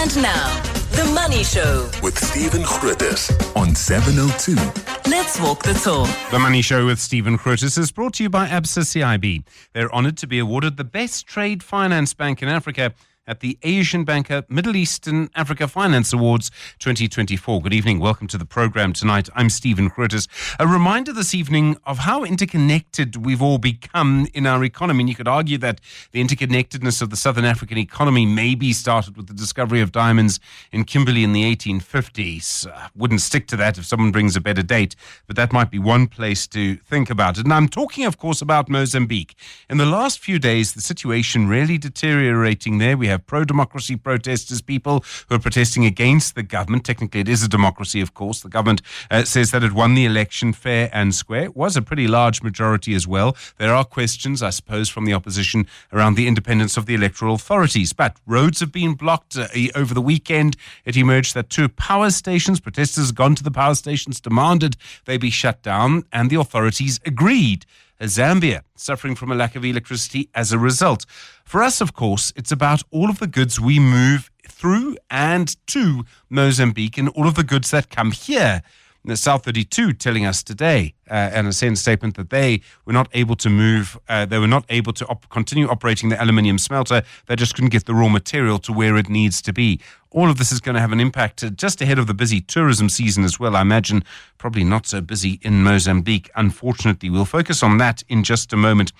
And now, The Money Show with Stephen Grootes on 702. Let's walk the talk. The Money Show with Stephen Grootes is brought to you by ABSA CIB. They're honoured to be awarded the Best Trade Finance Bank in Africa at the Asian Banker Middle Eastern Africa Finance Awards 2024. Good evening. Welcome to the program tonight. I'm Stephen Grootes. A reminder this evening of how interconnected we've all become in our economy. And you could argue that the interconnectedness of the Southern African economy maybe started with the discovery of diamonds in Kimberley in the 1850s. Wouldn't stick to that if someone brings a better date, but that might be one place to think about it. And I'm talking, of course, about Mozambique. In the last few days, the situation really deteriorating there. We have pro-democracy protesters, people who are protesting against the government. Technically, it is a democracy, of course. The government says that it won the election fair and square. It was a pretty large majority as well. There are questions, I suppose, from the opposition around the independence of the electoral authorities. But roads have been blocked. Over the weekend, it emerged that two power stations, protesters have gone to the power stations, demanded they be shut down, and the authorities agreed. Zambia suffering from a lack of electricity as a result. For us, of course, it's about all of the goods we move through and to Mozambique and all of the goods that come here. The South 32 telling us today, in a SENS statement, that they were not able to move, they were not able to continue operating the aluminium smelter. They just couldn't get the raw material to where it needs to be. All of this is going to have an impact just ahead of the busy tourism season as well. I imagine probably not so busy in Mozambique, unfortunately. We'll focus on that in just a moment.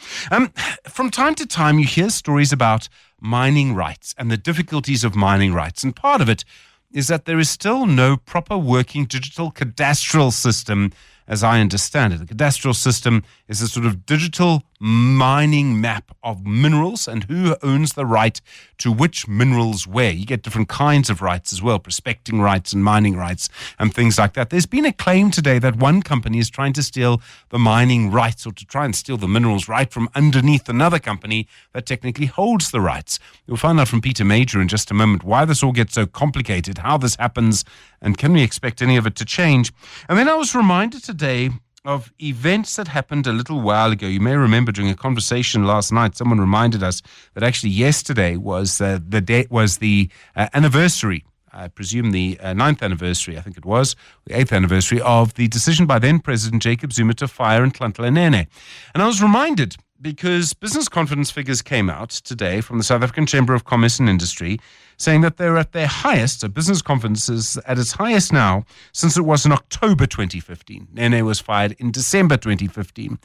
From time to time, you hear stories about mining rights and the difficulties of mining rights. And part of it is that there is still no proper working digital cadastral system, as I understand it. The cadastral system is a sort of digital mining map of minerals and who owns the right to which minerals where. You get different kinds of rights as well, prospecting rights and mining rights and things like that. There's been a claim today that one company is trying to steal the mining rights or to try and steal the minerals right from underneath another company that technically holds the rights. We'll find out from Peter Major in just a moment why this all gets so complicated, how this happens, and can we expect any of it to change. And then I was reminded today of events that happened a little while ago. You may remember during a conversation last night, someone reminded us that actually yesterday was the anniversary, I presume the 9th anniversary, I think it was, the 8th anniversary of the decision by then President Jacob Zuma to fire Nhlanhla Nene. And I was reminded because business confidence figures came out today from the South African Chamber of Commerce and Industry saying that they're at their highest, so business confidence is at its highest now since it was in October 2015. Nene was fired in December 2015.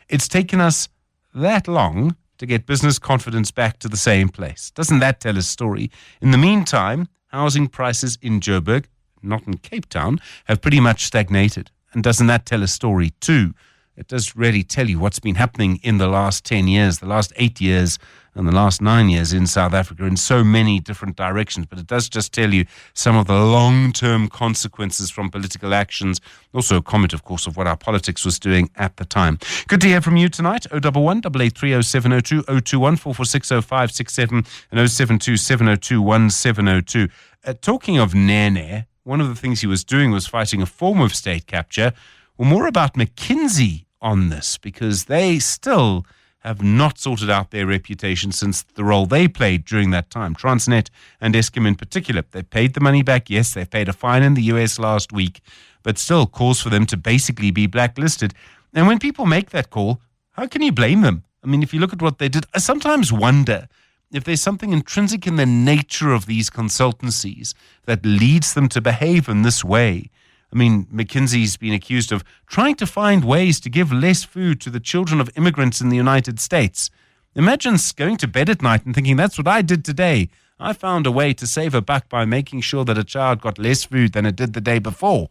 It's taken us that long to get business confidence back to the same place. Doesn't that tell a story? In the meantime, housing prices in Joburg, not in Cape Town, have pretty much stagnated. And doesn't that tell a story too? It does really tell you what's been happening in the last 10 years, the last 8 years, and the last 9 years in South Africa in so many different directions. But it does just tell you some of the long-term consequences from political actions. Also a comment, of course, of what our politics was doing at the time. Good to hear from you tonight. 011 883 0702 021 446 0567 and 072 702 1702. Talking of Nene, one of the things he was doing was fighting a form of state capture. Well, more about McKinsey on this, because they still have not sorted out their reputation since the role they played during that time. Transnet and Eskom in particular. They paid the money back. Yes, they paid a fine in the US last week, but still calls for them to basically be blacklisted. And when people make that call, how can you blame them? I mean, if you look at what they did, I sometimes wonder if there's something intrinsic in the nature of these consultancies that leads them to behave in this way. I mean, McKinsey's been accused of trying to find ways to give less food to the children of immigrants in the United States. Imagine going to bed at night and thinking, that's what I did today. I found a way to save a buck by making sure that a child got less food than it did the day before.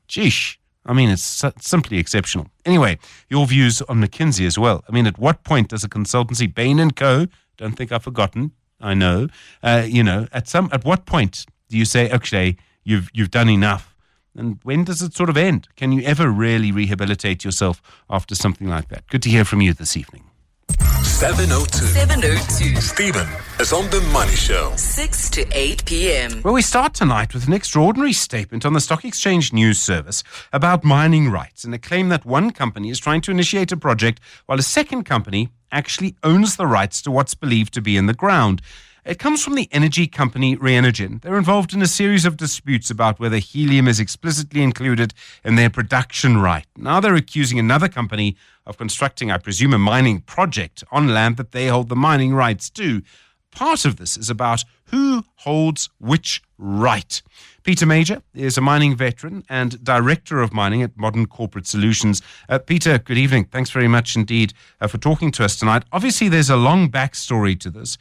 Sheesh. I mean, it's simply exceptional. Anyway, your views on McKinsey as well. I mean, at what point does a consultancy, Bain & Co., don't think I've forgotten, I know, at what point do you say, okay, you've done enough? And when does it sort of end? Can you ever really rehabilitate yourself after something like that? Good to hear from you this evening. 702. Stephen is on The Money Show. 6 to 8 p.m. Well, we start tonight with an extraordinary statement on the Stock Exchange News Service about mining rights and a claim that one company is trying to initiate a project while a second company actually owns the rights to what's believed to be in the ground. It comes from the energy company Renergen. They're involved in a series of disputes about whether helium is explicitly included in their production right. Now they're accusing another company of constructing, I presume, a mining project on land that they hold the mining rights to. Part of this is about who holds which right. Peter Major is a mining veteran and director of mining at Modern Corporate Solutions. Peter, good evening. Thanks very much indeed for talking to us tonight. Obviously, there's a long backstory to this.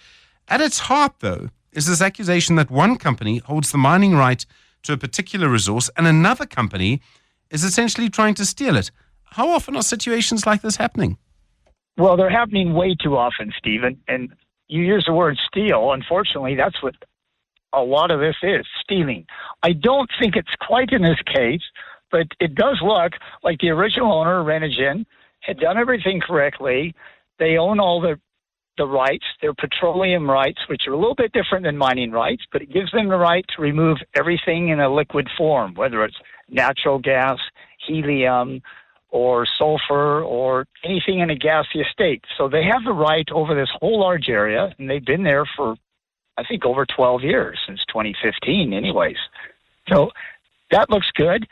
At its heart, though, is this accusation that one company holds the mining right to a particular resource and another company is essentially trying to steal it. How often are situations like this happening? Well, they're happening way too often, Stephen. And you use the word steal. Unfortunately, that's what a lot of this is, stealing. I don't think it's quite in this case, but it does look like the original owner, Renergen, had done everything correctly. They own all the rights, their petroleum rights, which are a little bit different than mining rights, but it gives them the right to remove everything in a liquid form, whether it's natural gas, helium, or sulfur, or anything in a gaseous state. So they have the right over this whole large area, and they've been there for, I think, over 12 years, since 2015 anyways. So that looks good.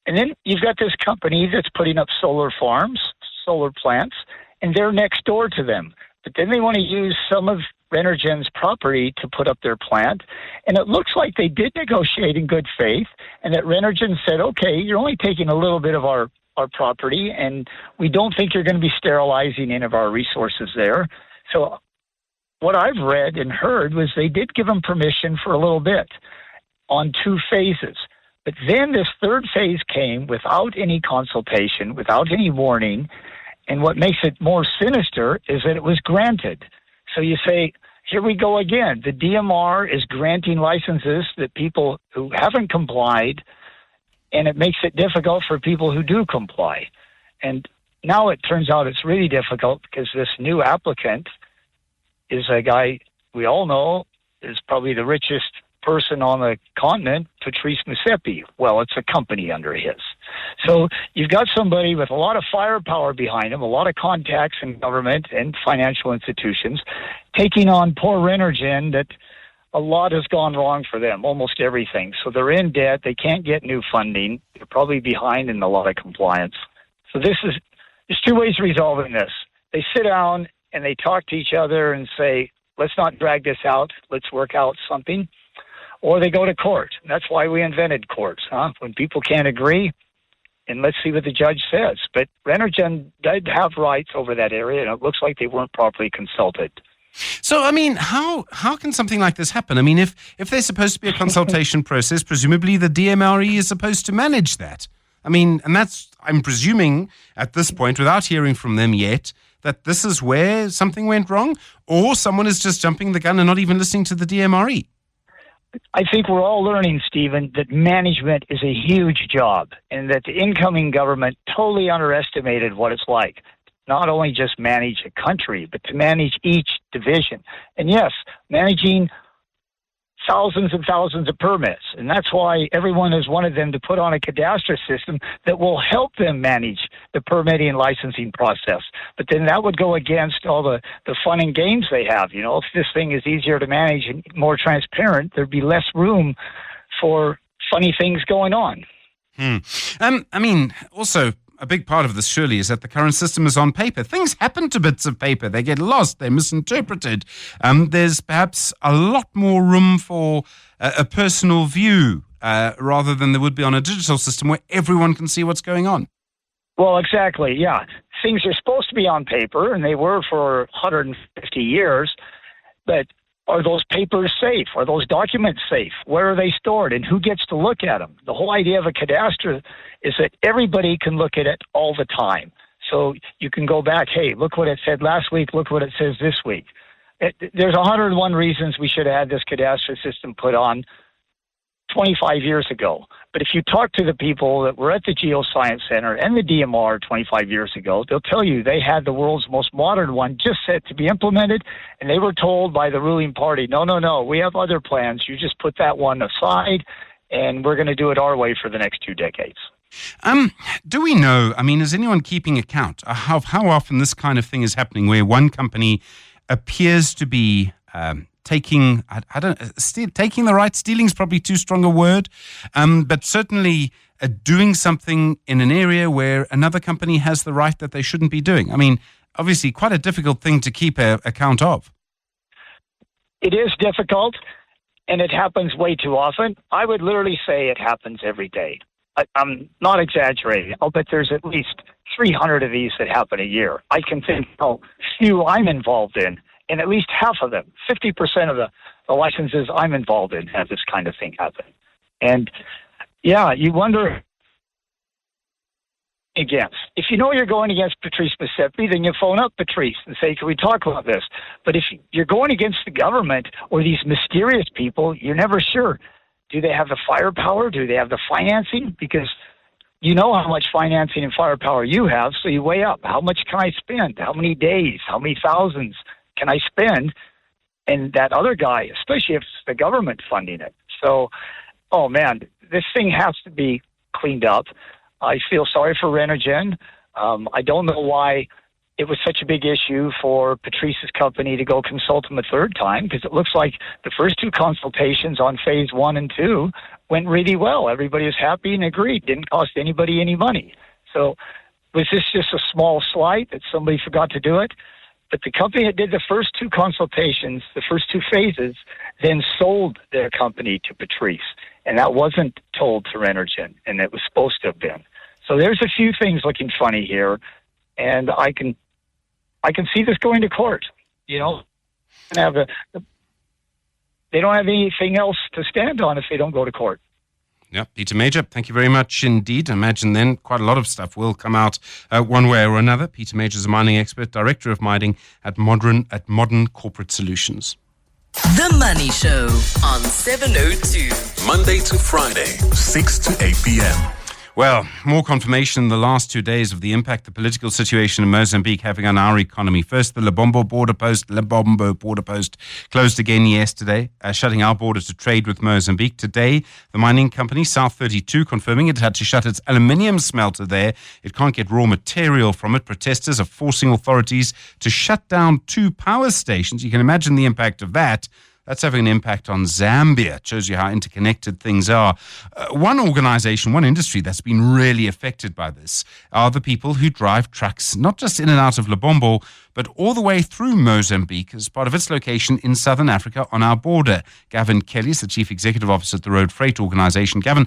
And then you've got this company that's putting up solar farms, solar plants, and they're next door to them. But then they want to use some of Renergen's property to put up their plant. And it looks like they did negotiate in good faith, and that Renergen said, okay, you're only taking a little bit of our property, and we don't think you're going to be sterilizing any of our resources there. So what I've read and heard was they did give them permission for a little bit on 2 phases. But then this third phase came without any consultation, without any warning. And what makes it more sinister is that it was granted. So you say, here we go again. The DMR is granting licenses that people who haven't complied, and it makes it difficult for people who do comply. And now it turns out it's really difficult because this new applicant is a guy we all know is probably the richest person on the continent, Patrice Motsepe. Well, it's a company under his. So you've got somebody with a lot of firepower behind him, a lot of contacts in government and financial institutions, taking on poor Renergen that a lot has gone wrong for them, almost everything. So they're in debt. They can't get new funding. They're probably behind in a lot of compliance. So there's 2 ways of resolving this. They sit down and they talk to each other and say, let's not drag this out. Let's work out something. Or they go to court. That's why we invented courts, when people can't agree, and let's see what the judge says. But Renergen did have rights over that area, and it looks like they weren't properly consulted. So, I mean, how can something like this happen? I mean, if there's supposed to be a consultation process, presumably the DMRE is supposed to manage that. I mean, and that's, I'm presuming at this point, without hearing from them yet, that this is where something went wrong, or someone is just jumping the gun and not even listening to the DMRE. I think we're all learning, Stephen, that management is a huge job, and that the incoming government totally underestimated what it's like. Not only just manage a country, but to manage each division. And yes, managing thousands and thousands of permits. And that's why everyone has wanted them to put on a cadastral system that will help them manage the permitting and licensing process. But then that would go against all the fun and games they have. You know, if this thing is easier to manage and more transparent, there'd be less room for funny things going on. I mean, also, a big part of this surely is that the current system is on paper. Things happen to bits of paper. They get lost. They're misinterpreted. There's perhaps a lot more room for a personal view rather than there would be on a digital system where everyone can see what's going on. Well, exactly, yeah. Things are supposed to be on paper, and they were for 150 years, but are those papers safe? Are those documents safe? Where are they stored, and who gets to look at them? The whole idea of a cadastre is that everybody can look at it all the time. So you can go back, hey, look what it said last week, look what it says this week. There's 101 reasons we should have had this cadastre system put on 25 years ago. But if you talk to the people that were at the Geoscience Center and the DMR 25 years ago, they'll tell you they had the world's most modern one just set to be implemented, and they were told by the ruling party, no, we have other plans. You just put that one aside, and we're going to do it our way for the next 2 decades. Do we know, I mean, is anyone keeping account of how often this kind of thing is happening where one company appears to be taking, taking the right, stealing is probably too strong a word, but certainly doing something in an area where another company has the right that they shouldn't be doing. I mean, obviously quite a difficult thing to keep account of. It is difficult, and it happens way too often. I would literally say it happens every day. I'm not exaggerating. I'll bet there's at least 300 of these that happen a year. I can think how few I'm involved in, and at least half of them, 50% of the licenses I'm involved in have this kind of thing happen. And yeah, you wonder against. If you know you're going against Patrice Motsepe, then you phone up Patrice and say, can we talk about this? But if you're going against the government or these mysterious people, you're never sure. Do they have the firepower? Do they have the financing? Because you know how much financing and firepower you have, so you weigh up. How much can I spend? How many days? How many thousands can I spend? And that other guy, especially if it's the government funding it. So, oh man, this thing has to be cleaned up. I feel sorry for Renergen. I don't know why it was such a big issue for Patrice's company to go consult him a third time, because it looks like the first two consultations on phase 1 and 2 went really well. Everybody was happy and agreed. Didn't cost anybody any money. So was this just a small slight that somebody forgot to do it? But the company that did the first two consultations, the first two phases, then sold their company to Patrice. And that wasn't told to Renergen, and it was supposed to have been. So there's a few things looking funny here, and I can see this going to court. You know, they don't have anything else to stand on if they don't go to court. Yeah, Peter Major, thank you very much indeed. I imagine then quite a lot of stuff will come out one way or another. Peter Major is a mining expert, Director of Mining at Modern Corporate Solutions. The Money Show on 702. Monday to Friday, 6 to 8 p.m. Well, more confirmation in the last 2 days of the impact the political situation in Mozambique having on our economy. First, the Lebombo border post closed again yesterday, shutting our border to trade with Mozambique. Today, the mining company South32 confirming it had to shut its aluminium smelter there. It can't get raw material from it. Protesters are forcing authorities to shut down 2 power stations. You can imagine the impact of that. That's having an impact on Zambia. It shows you how interconnected things are. One organization, one industry that's been really affected by this are the people who drive trucks, not just in and out of Lebombo, but all the way through Mozambique as part of its location in southern Africa on our border. Gavin Kelly is the Chief Executive Officer at the Road Freight Organization. Gavin,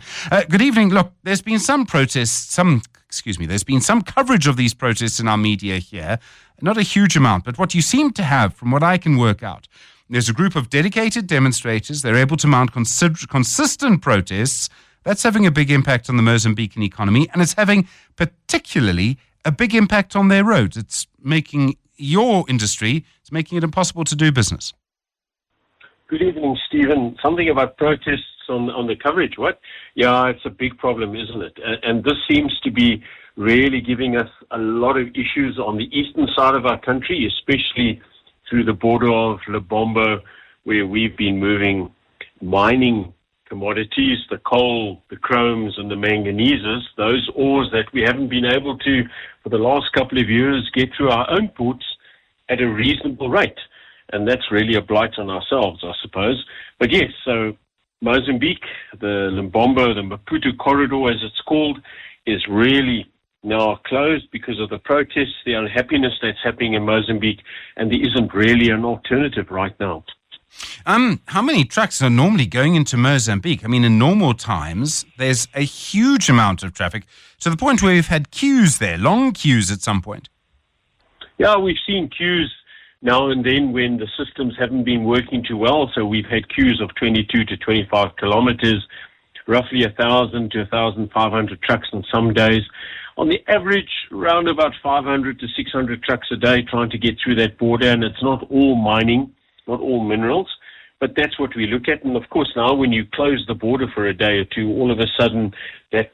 good evening. Look, there's been some protests, there's been some coverage of these protests in our media here. Not a huge amount, but what you seem to have, from what I can work out, there's a group of dedicated demonstrators. They're able to mount consistent protests. That's having a big impact on the Mozambican economy, and it's having particularly a big impact on their roads. It's making your industry, it's making it impossible to do business. Good evening, Stephen. Something about protests on the coverage, what? Yeah, it's a big problem, isn't it? And this seems to be really giving us a lot of issues on the eastern side of our country, especially through the border of Lebombo, where we've been moving mining commodities, the coal, the chromes and the manganeses, those ores that we haven't been able to, for the last couple of years, get through our own ports at a reasonable rate. And that's really a blight on ourselves, I suppose. But yes, so Mozambique, the Lebombo, the Maputo corridor, as it's called, is really now closed because of the protests, the unhappiness that's happening in Mozambique, and there isn't really an alternative right now. How many trucks are normally going into Mozambique? I mean, in normal times, there's a huge amount of traffic to the point where we've had queues there, long queues at some point. Yeah, we've seen queues now and then when the systems haven't been working too well. So we've had queues of 22 to 25 kilometers, roughly 1,000 to 1,500 trucks on some days. On the average, around about 500 to 600 trucks a day trying to get through that border, and it's not all mining, not all minerals, but that's what we look at. And of course, now when you close the border for a day or two, all of a sudden that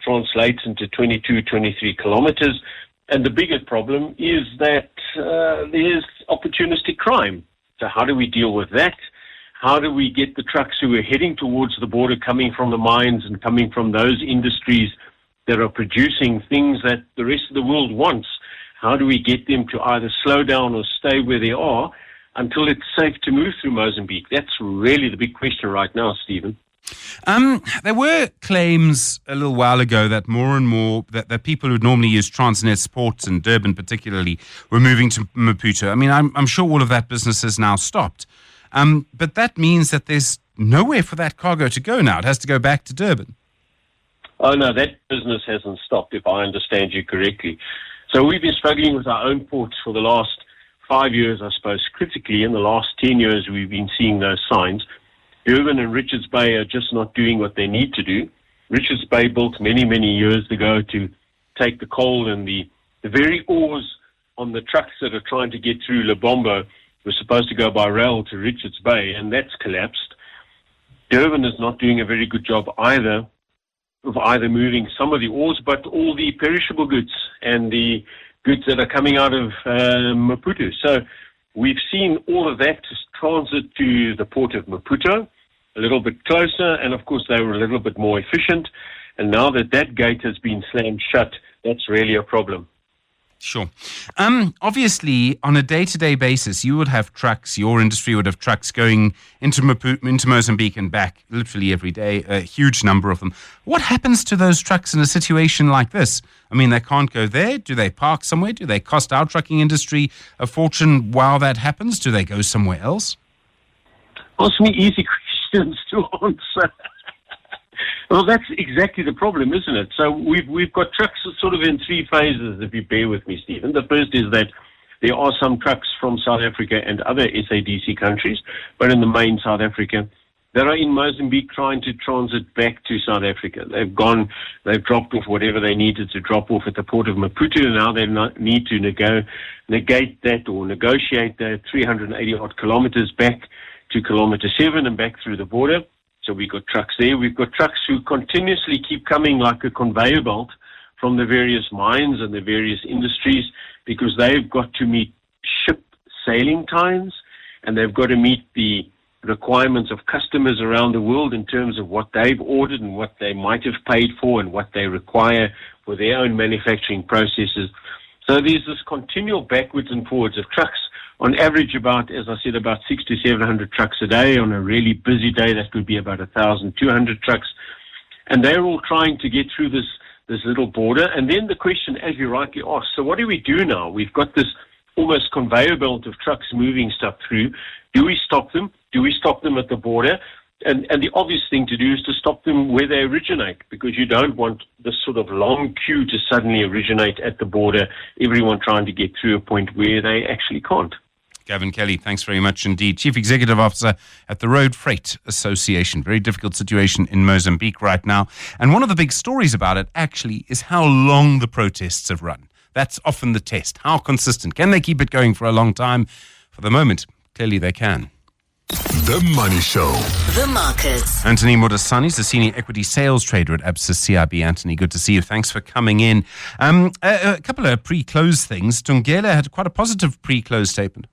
translates into 22, 23 kilometers. And the bigger problem is that there's opportunistic crime. So how do we deal with that? How do we get the trucks who are heading towards the border, coming from the mines and coming from those industries that are producing things that the rest of the world wants? How do we get them to either slow down or stay where they are? until it's safe to move through Mozambique? That's really the big question right now, Stephen. There were claims a little while ago that more and more that people who normally use Transnet ports in Durban particularly were moving to Maputo. I mean, I'm sure all of that business has now stopped. But that means that there's nowhere for that cargo to go now. It has to go back to Durban. Oh, no, that business hasn't stopped, if I understand you correctly. So we've been struggling with our own ports for the last 5 years, I suppose. Critically, in the last 10 years, we've been seeing those signs. Durban and Richards Bay are just not doing what they need to do. Richards Bay built many, many years ago to take the coal and the very ores on the trucks that are trying to get through Lebombo were supposed to go by rail to Richards Bay, and that's collapsed. Durban is not doing a very good job either of either moving some of the ores, but all the perishable goods and the goods that are coming out of Maputo. So we've seen all of that transit to the port of Maputo, a little bit closer, and of course they were a little bit more efficient. And now that that gate has been slammed shut, that's really a problem. Sure. Obviously, on a day-to-day basis, you would have trucks, your industry would have trucks going into Mozambique and back literally every day, a huge number of them. What happens to those trucks in a situation like this? I mean, they can't go there. Do they park somewhere? Do they cost our trucking industry a fortune while that happens? Do they go somewhere else? Ask me easy questions to answer. Well, that's exactly the problem, isn't it? So we've got trucks sort of in three phases, if you bear with me, Stephen. The first is that there are some trucks from South Africa and other SADC countries, but in the main South Africa, that are in Mozambique trying to transit back to South Africa. They've dropped off whatever they needed to drop off at the port of Maputo, and now they need to negate that or negotiate the 380-odd kilometers back to kilometer 7 and back through the border. So we've got trucks there. We've got trucks who continuously keep coming like a conveyor belt from the various mines and the various industries, because they've got to meet ship sailing times and they've got to meet the requirements of customers around the world in terms of what they've ordered and what they might have paid for and what they require for their own manufacturing processes. So there's this continual backwards and forwards of trucks. On average, about 600 to 700 trucks a day. On a really busy day, that would be about 1,200 trucks. And they're all trying to get through this little border. And then the question, as you rightly asked, so what do we do now? We've got this almost conveyor belt of trucks moving stuff through. Do we stop them? Do we stop them at the border? And the obvious thing to do is to stop them where they originate, because you don't want this sort of long queue to suddenly originate at the border, everyone trying to get through a point where they actually can't. Gavin Kelly, thanks very much indeed. Chief Executive Officer at the Road Freight Association. Very difficult situation in Mozambique right now. And one of the big stories about it actually is how long the protests have run. That's often the test. How consistent? Can they keep it going for a long time? For the moment, clearly they can. The Money Show. The markets. Anthony Modasani is the senior equity sales trader at Absa CIB. Anthony, good to see you. Thanks for coming in. A couple of pre-close things. Thungela had quite a positive pre-close statement.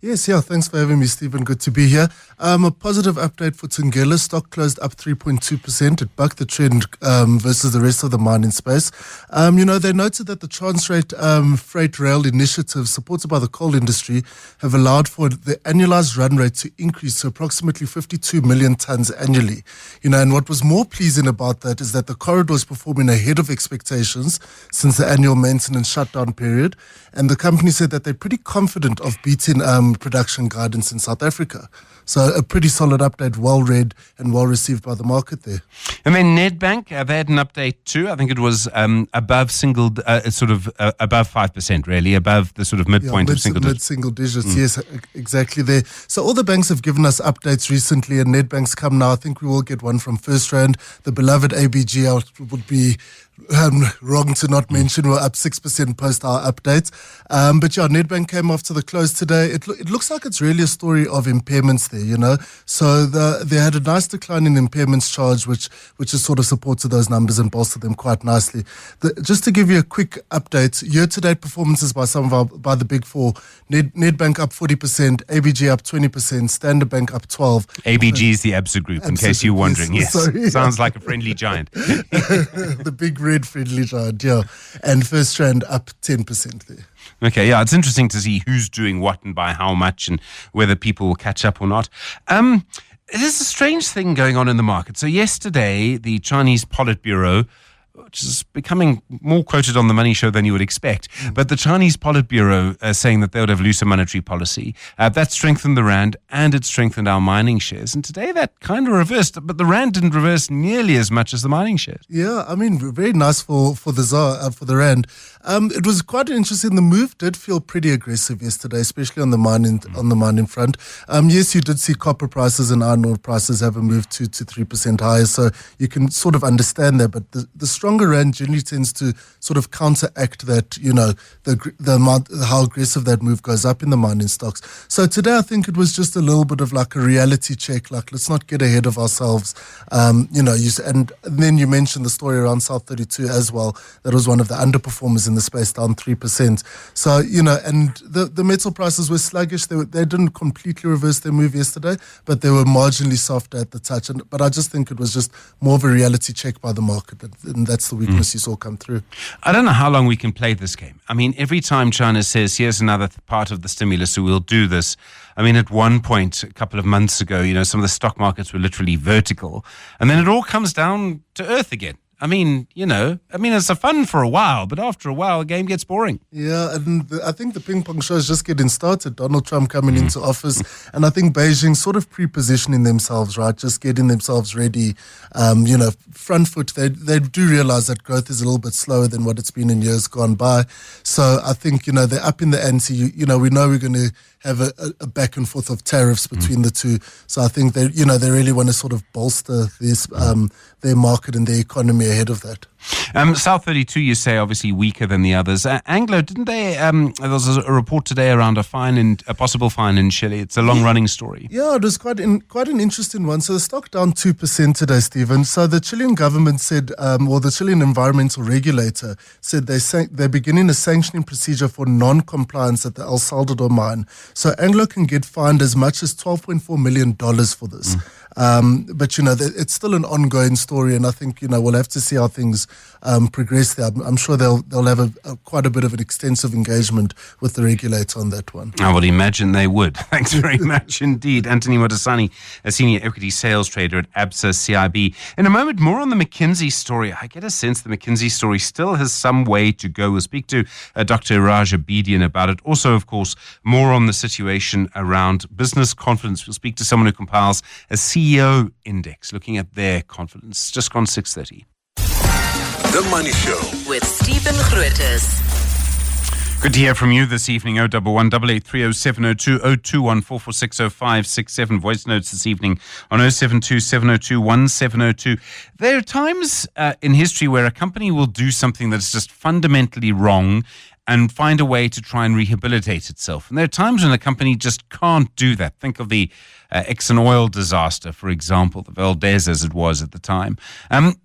Yes, thanks for having me, Stephen. Good to be here. A positive update for Thungela. Stock closed up 3.2%. It bucked the trend versus the rest of the mining space. They noted that the Transrate Freight Rail initiative supported by the coal industry have allowed for the annualized run rate to increase to approximately 52 million tons annually. And what was more pleasing about that is that the corridor is performing ahead of expectations since the annual maintenance shutdown period. And the company said that they're pretty confident of beating production guidance in South Africa. So a pretty solid update, well read and well received by the market there. And then Nedbank, they had an update too. I think it was above 5%, really, above the sort of midpoint of single digits. Mid-single digits, yes, exactly there. So all the banks have given us updates recently, and Nedbank's come now. I think we will get one from FirstRand. The beloved ABG would be wrong to not mention. We're up 6% post our updates. Nedbank came after the close today. It looks like it's really a story of impairments there, So they had a nice decline in impairments charge, which has sort of supported those numbers and bolstered them quite nicely. Just to give you a quick update, year-to-date performances by by the big four: Nedbank up 40%, ABG up 20%, Standard Bank up 12%. ABG is the Absa Group, in case you're wondering. Yes, sorry. Sounds like a friendly giant. The big red friendly giant, yeah. And FirstRand up 10% there. Okay, yeah, it's interesting to see who's doing what and by how much and whether people will catch up or not. There's a strange thing going on in the market. So yesterday, the Chinese Politburo, which is becoming more quoted on the Money Show than you would expect. But the Chinese Politburo saying that they would have looser monetary policy. That strengthened the rand and it strengthened our mining shares. And today that kind of reversed, but the rand didn't reverse nearly as much as the mining shares. Yeah, I mean, very nice for the ZAR, for the rand. It was quite interesting. The move did feel pretty aggressive yesterday, especially on the mining front. Yes, you did see copper prices and iron ore prices have a move 2 to 3% higher, so you can sort of understand that. But the stronger rand generally tends to sort of counteract that, the amount, how aggressive that move goes up in the mining stocks. So today, I think it was just a little bit of like a reality check. Like, let's not get ahead of ourselves. And then you mentioned the story around South 32 as well. That was one of the underperformers in the space, down 3%. So, and the metal prices were sluggish. They didn't completely reverse their move yesterday, but they were marginally softer at the touch. But I just think it was just more of a reality check by the market, and that's the weakness you saw come through. I don't know how long we can play this game. I mean, every time China says, here's another part of the stimulus, so we'll do this. I mean, at one point, a couple of months ago, some of the stock markets were literally vertical. And then it all comes down to earth again. I mean, it's a fun for a while, but after a while, the game gets boring. Yeah, and I think the ping pong show is just getting started. Donald Trump coming into office, and I think Beijing sort of pre-positioning themselves, right? Just getting themselves ready. Front foot, they do realize that growth is a little bit slower than what it's been in years gone by. So I think, they're up in the ante. We know we're going to have a back and forth of tariffs between the two. So I think they really want to sort of bolster this, their market and their economy ahead of that. South 32, you say, obviously weaker than the others. Anglo, didn't they? There was a report today around a possible fine in Chile. It's a long-running story. Yeah, it was quite an interesting one. So the stock down 2% today, Stephen. So the Chilean government said, the Chilean environmental regulator said they're beginning a sanctioning procedure for non-compliance at the El Salvador mine. So Anglo can get fined as much as $12.4 million for this. But it's still an ongoing story, and I think we'll have to see how things progress there. I'm sure they'll have quite a bit of an extensive engagement with the regulator on that one. I would imagine they would. Thanks very much indeed, Anthony Modasani, a senior equity sales trader at ABSA CIB. In a moment, more on the McKinsey story. I get a sense the McKinsey story still has some way to go. We'll speak to Dr. Raj Abedian about it. Also, of course, more on the situation around business confidence. We'll speak to someone who compiles a CEO index, looking at their confidence. Just gone 6:30. The Money Show with Stephen Grootes. Good to hear from you this evening. 011-883-0702 021-446-0567. Voice notes this evening on 072-702-1702. There are times in history where a company will do something that's just fundamentally wrong and find a way to try and rehabilitate itself. And there are times when a company just can't do that. Think of the Exxon oil disaster, for example, the Valdez as it was at the time. And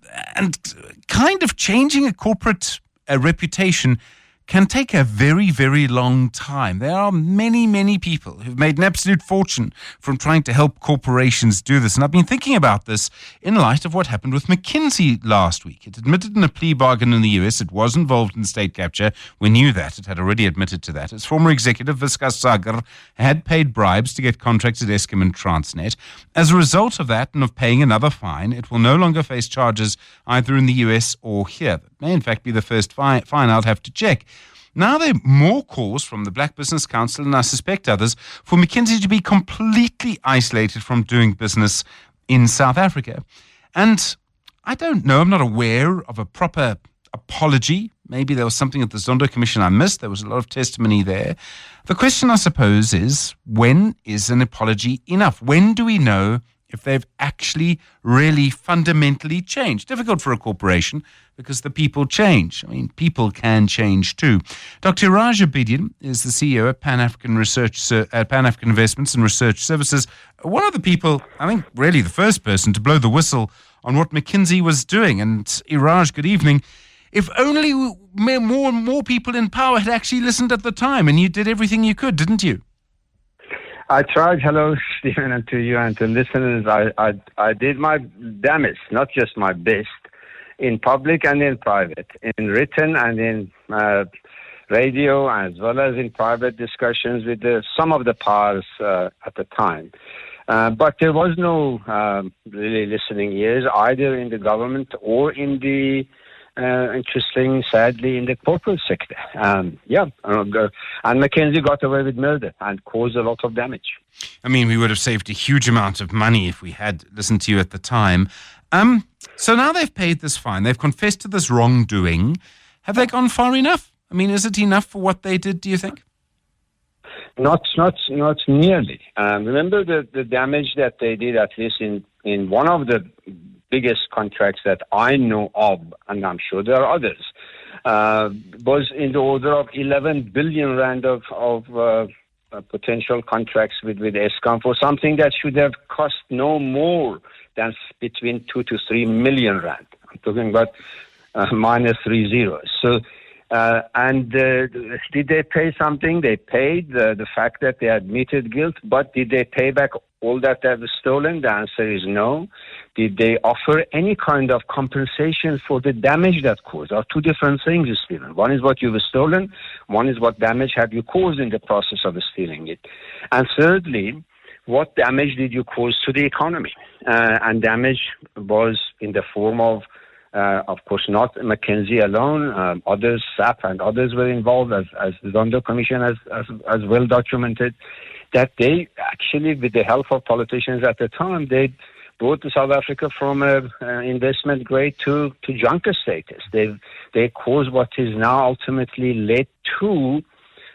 kind of changing a corporate reputation can take a very, very long time. There are many, many people who've made an absolute fortune from trying to help corporations do this. And I've been thinking about this in light of what happened with McKinsey last week. It admitted in a plea bargain in the US it was involved in state capture. We knew that. It had already admitted to that. Its former executive, Viskas Sagar, had paid bribes to get contracts at Eskom and Transnet. As a result of that and of paying another fine, it will no longer face charges either in the US or here. That may in fact be the first fine. I'll have to check. Now there are more calls from the Black Business Council and I suspect others for McKinsey to be completely isolated from doing business in South Africa. And I don't know, I'm not aware of a proper apology. Maybe there was something at the Zondo Commission I missed. There was a lot of testimony there. The question, I suppose, is when is an apology enough? When do we know if they've actually really fundamentally changed? Difficult for a corporation because the people change. I mean, people can change too. Dr. Raj Abedian is the CEO at Pan-African Investments and Research Services. One of the people, I think really the first person to blow the whistle on what McKinsey was doing. And Iraj, good evening. If only more and more people in power had actually listened at the time, and you did everything you could, didn't you? I tried. Hello, Stephen, and to you and to listeners. I did my damnest, not just my best, in public and in private, in written and in radio as well as in private discussions with some of the powers at the time. But there was no really listening ears either in the government or in the sadly, in the corporate sector. And Mackenzie got away with murder and caused a lot of damage. I mean, we would have saved a huge amount of money if we had listened to you at the time. So now they've paid this fine. They've confessed to this wrongdoing. Have they gone far enough? I mean, is it enough for what they did, do you think? Not nearly. Remember the damage that they did, at least in one of the biggest contracts that I know of, and I'm sure there are others, was in the order of 11 billion rand of potential contracts with Eskom for something that should have cost no more than between 2 to 3 million rand. I'm talking about minus 3 zeros. So, did they pay something? They paid the fact that they admitted guilt, but did they pay back all that they have stolen? The answer is no. Did they offer any kind of compensation for the damage that caused? Are two different things, Stephen. One is what you've stolen, one is what damage have you caused in the process of stealing it. And thirdly, what damage did you cause to the economy? And damage was in the form of course, not Mackenzie alone. Others, SAP and others were involved, as the Zondo Commission has well documented, that they actually, with the help of politicians at the time, they brought South Africa from investment grade to junker status. They caused what is now ultimately led to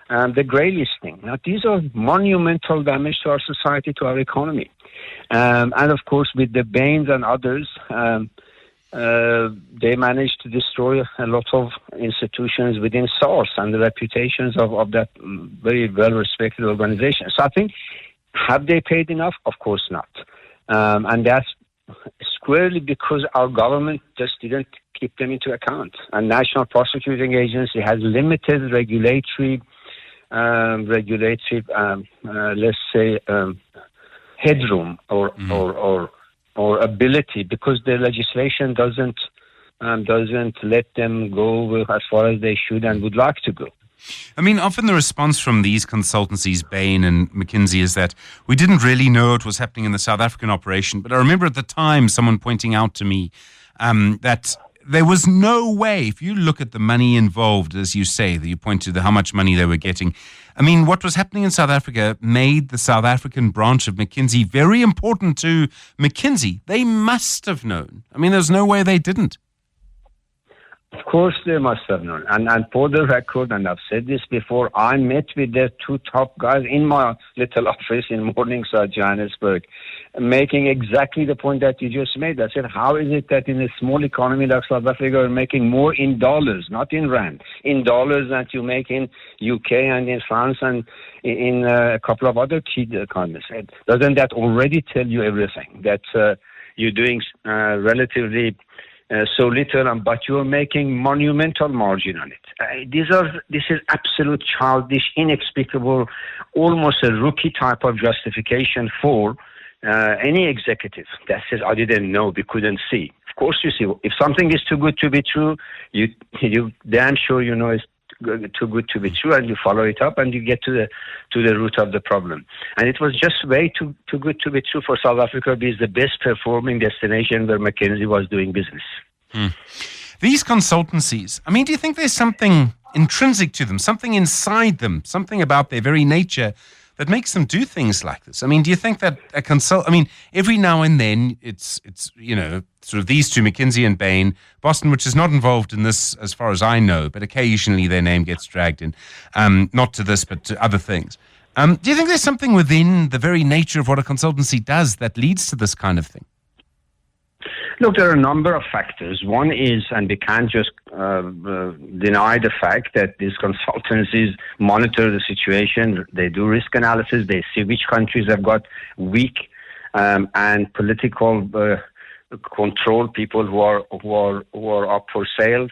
the grey listing. Now, these are monumental damage to our society, to our economy. And of course, with the Bains and others, they managed to destroy a lot of institutions within SARS and the reputations of that very well-respected organization. So I think, have they paid enough? Of course not. And that's squarely because our government just didn't keep them into account. And National Prosecuting Agency has limited regulatory let's say, headroom or ability, because the legislation doesn't let them go as far as they should and would like to go. I mean, often the response from these consultancies, Bain and McKinsey, is that we didn't really know what was happening in the South African operation. But I remember at the time someone pointing out to me that there was no way, if you look at the money involved, as you say, that you point to how much money they were getting. I mean, what was happening in South Africa made the South African branch of McKinsey very important to McKinsey. They must have known. I mean, there's no way they didn't. Of course they must have known. And for the record, and I've said this before, I met with the two top guys in my little office in Morningside, Johannesburg, making exactly the point that you just made. I said, how is it that in a small economy like South Africa are making more in dollars, not in rand, in dollars that you make in UK and in France and in a couple of other key economies? Doesn't that already tell you everything? That you're doing relatively so little, but you're making monumental margin on it. This is absolute childish, inexplicable, almost a rookie type of justification for any executive that says, I didn't know, we couldn't see. Of course you see. If something is too good to be true, you damn sure you know it's too good to be true, and you follow it up and you get to the root of the problem. And it was just way too good to be true for South Africa to be the best performing destination where McKinsey was doing business. These consultancies, I mean, do you think there's something intrinsic to them, something inside them, something about their very nature that makes them do things like this? I mean, do you think that every now and then it's sort of these two, McKinsey and Bain, Boston, which is not involved in this as far as I know, but occasionally their name gets dragged in, not to this, but to other things. Do you think there's something within the very nature of what a consultancy does that leads to this kind of thing? Look, there are a number of factors. One is, and we can't just deny the fact that these consultancies monitor the situation. They do risk analysis. They see which countries have got weak and political control people who are up for sales.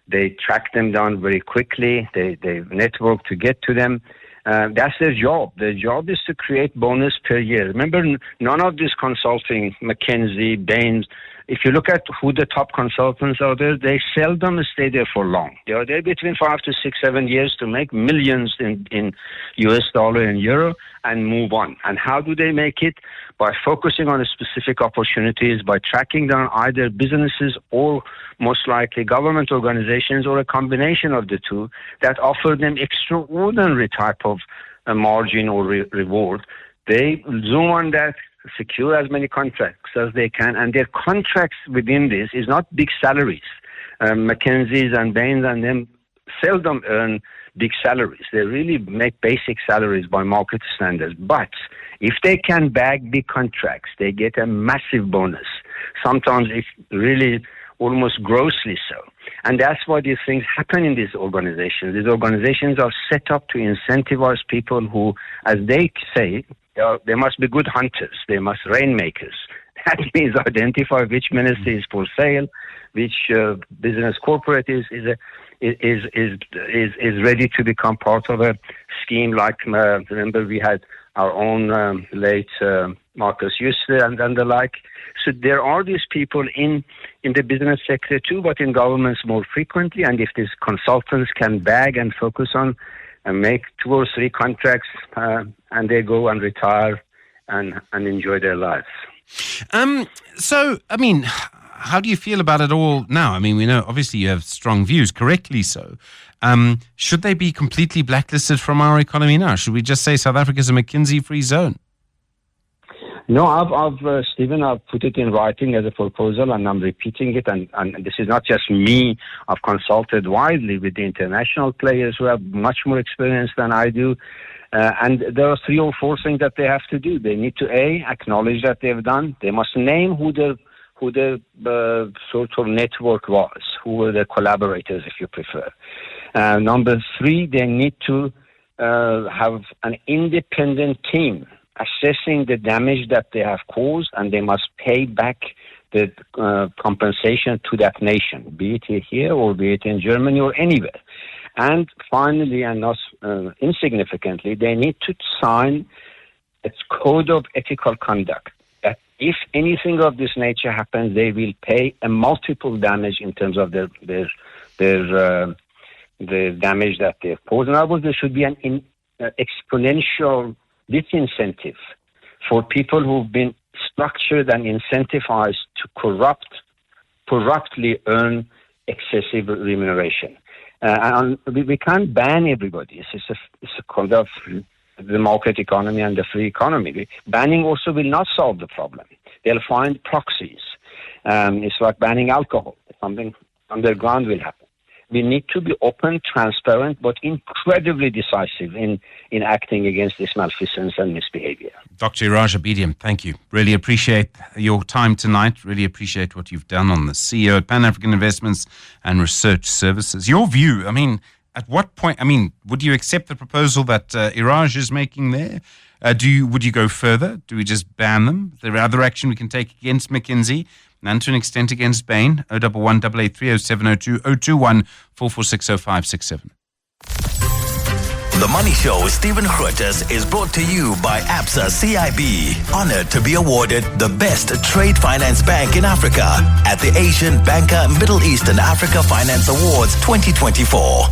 They track them down very quickly. They network to get to them. That's their job. Their job is to create bonus per year. Remember, none of this consulting, McKinsey, Bain, if you look at who the top consultants are there, they seldom stay there for long. They are there between 5 to 6, 7 years to make millions in US dollar and euro and move on. And how do they make it? By focusing on specific opportunities, by tracking down either businesses or most likely government organizations or a combination of the two that offer them extraordinary type of margin or reward. They zoom on that, secure as many contracts as they can, and their contracts within this is not big salaries. McKinsey's and Bain's and them seldom earn big salaries. They really make basic salaries by market standards. But if they can bag big contracts, they get a massive bonus. Sometimes it's really almost grossly so. And that's why these things happen in these organizations. These organizations are set up to incentivize people who, as they say, they must be good hunters. They must rainmakers. That means identify which ministry is for sale, which business corporate is ready to become part of a scheme. Like remember, we had our own late Marcus Jusler and the like. So there are these people in the business sector too, but in governments more frequently. And if these consultants can bag and focus on and make 2 or 3 contracts, and they go and retire and enjoy their lives. So, I mean, how do you feel about it all now? I mean, we know obviously you have strong views, correctly so. Should they be completely blacklisted from our economy now? Should we just say South Africa is a McKinsey-free zone? No, Stephen, I've put it in writing as a proposal, and I'm repeating it. And this is not just me. I've consulted widely with the international players who have much more experience than I do. And there are 3 or 4 things that they have to do. They need to acknowledge that they've done. They must name who the sort of network was, who were the collaborators, if you prefer. Number 3, they need to have an independent team assessing the damage that they have caused, and they must pay back the compensation to that nation, be it here or be it in Germany or anywhere. And finally, and not insignificantly, they need to sign a code of ethical conduct that if anything of this nature happens, they will pay a multiple damage in terms of the damage that they've caused. In other words, there should be an exponential disincentive for people who've been structured and incentivized to corruptly earn excessive remuneration. And we can't ban everybody. It's a kind of the market economy and the free economy. Banning also will not solve the problem. They'll find proxies. It's like banning alcohol. Something underground will happen. We need to be open, transparent, but incredibly decisive in acting against this malfeasance and misbehavior. Dr. Iraj Abedian, thank you. Really appreciate your time tonight. Really appreciate what you've done on the CEO at Pan-African Investments and Research Services. Your view, I mean, at what point, I mean, would you accept the proposal that Iraj is making there? Would you go further? Do we just ban them? Is there other action we can take against McKinsey? And to an extent against Bain, 011 883 0702 021 446 0567. The Money Show with Stephen Grootes is brought to you by Absa CIB. Honored to be awarded the best trade finance bank in Africa at the Asian Banker Middle East and Africa Finance Awards 2024.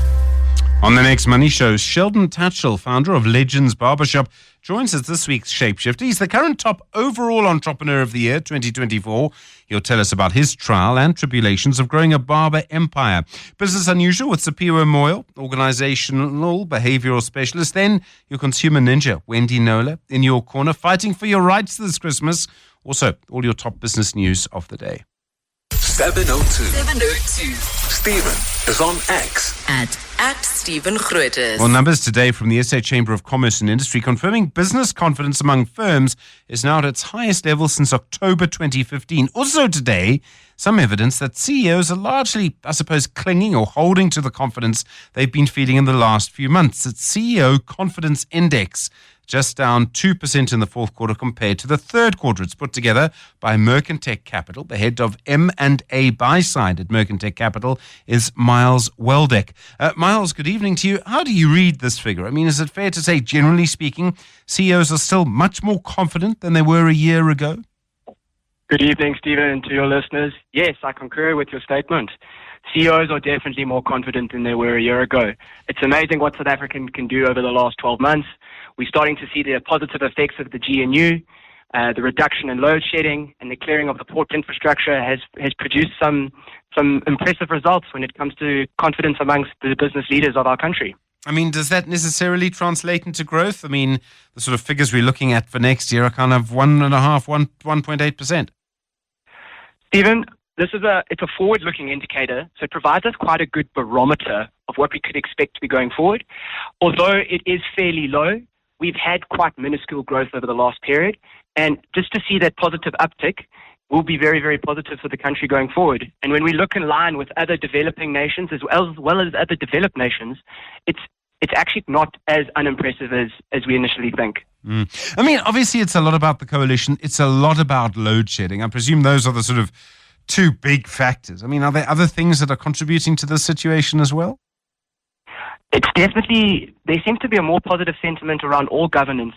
On the next Money Show, Sheldon Tatchell, founder of Legends Barbershop, joins us this week's Shapeshifter. He's the current top overall entrepreneur of the year, 2024. He'll tell us about his trial and tribulations of growing a barber empire. Business Unusual with Sapiro Moyle, organizational behavioral specialist. Then your consumer ninja, Wendy Nola, in your corner, fighting for your rights this Christmas. Also, all your top business news of the day. 702. Stephen is on X. At Stephen Grootes. Well, numbers today from the SA Chamber of Commerce and Industry confirming business confidence among firms is now at its highest level since October 2015. Also today, some evidence that CEOs are largely, I suppose, clinging or holding to the confidence they've been feeling in the last few months. It's CEO Confidence Index, just down 2% in the fourth quarter compared to the third quarter. It's put together by Mercantech Capital. The head of M&A buy-side at Mercantech Capital is Miles Weldeck. Miles, good evening to you. How do you read this figure? I mean, is it fair to say, generally speaking, CEOs are still much more confident than they were a year ago? Good evening, Stephen, and to your listeners. Yes, I concur with your statement. CEOs are definitely more confident than they were a year ago. It's amazing what South Africa can do over the last 12 months. We're starting to see the positive effects of the GNU. The reduction in load shedding and the clearing of the port infrastructure has produced some impressive results when it comes to confidence amongst the business leaders of our country. I mean, does that necessarily translate into growth? I mean, the sort of figures we're looking at for next year are kind of 1.8%. Stephen, it's a forward-looking indicator, so it provides us quite a good barometer of what we could expect to be going forward. Although it is fairly low, we've had quite minuscule growth over the last period, and just to see that positive uptick will be very, very positive for the country going forward. And when we look in line with other developing nations as well as other developed nations, it's actually not as unimpressive as we initially think. I mean, obviously it's a lot about the coalition. It's a lot about load shedding. I presume those are the sort of two big factors. I mean, are there other things that are contributing to this situation as well? It's definitely, there seems to be a more positive sentiment around all governance.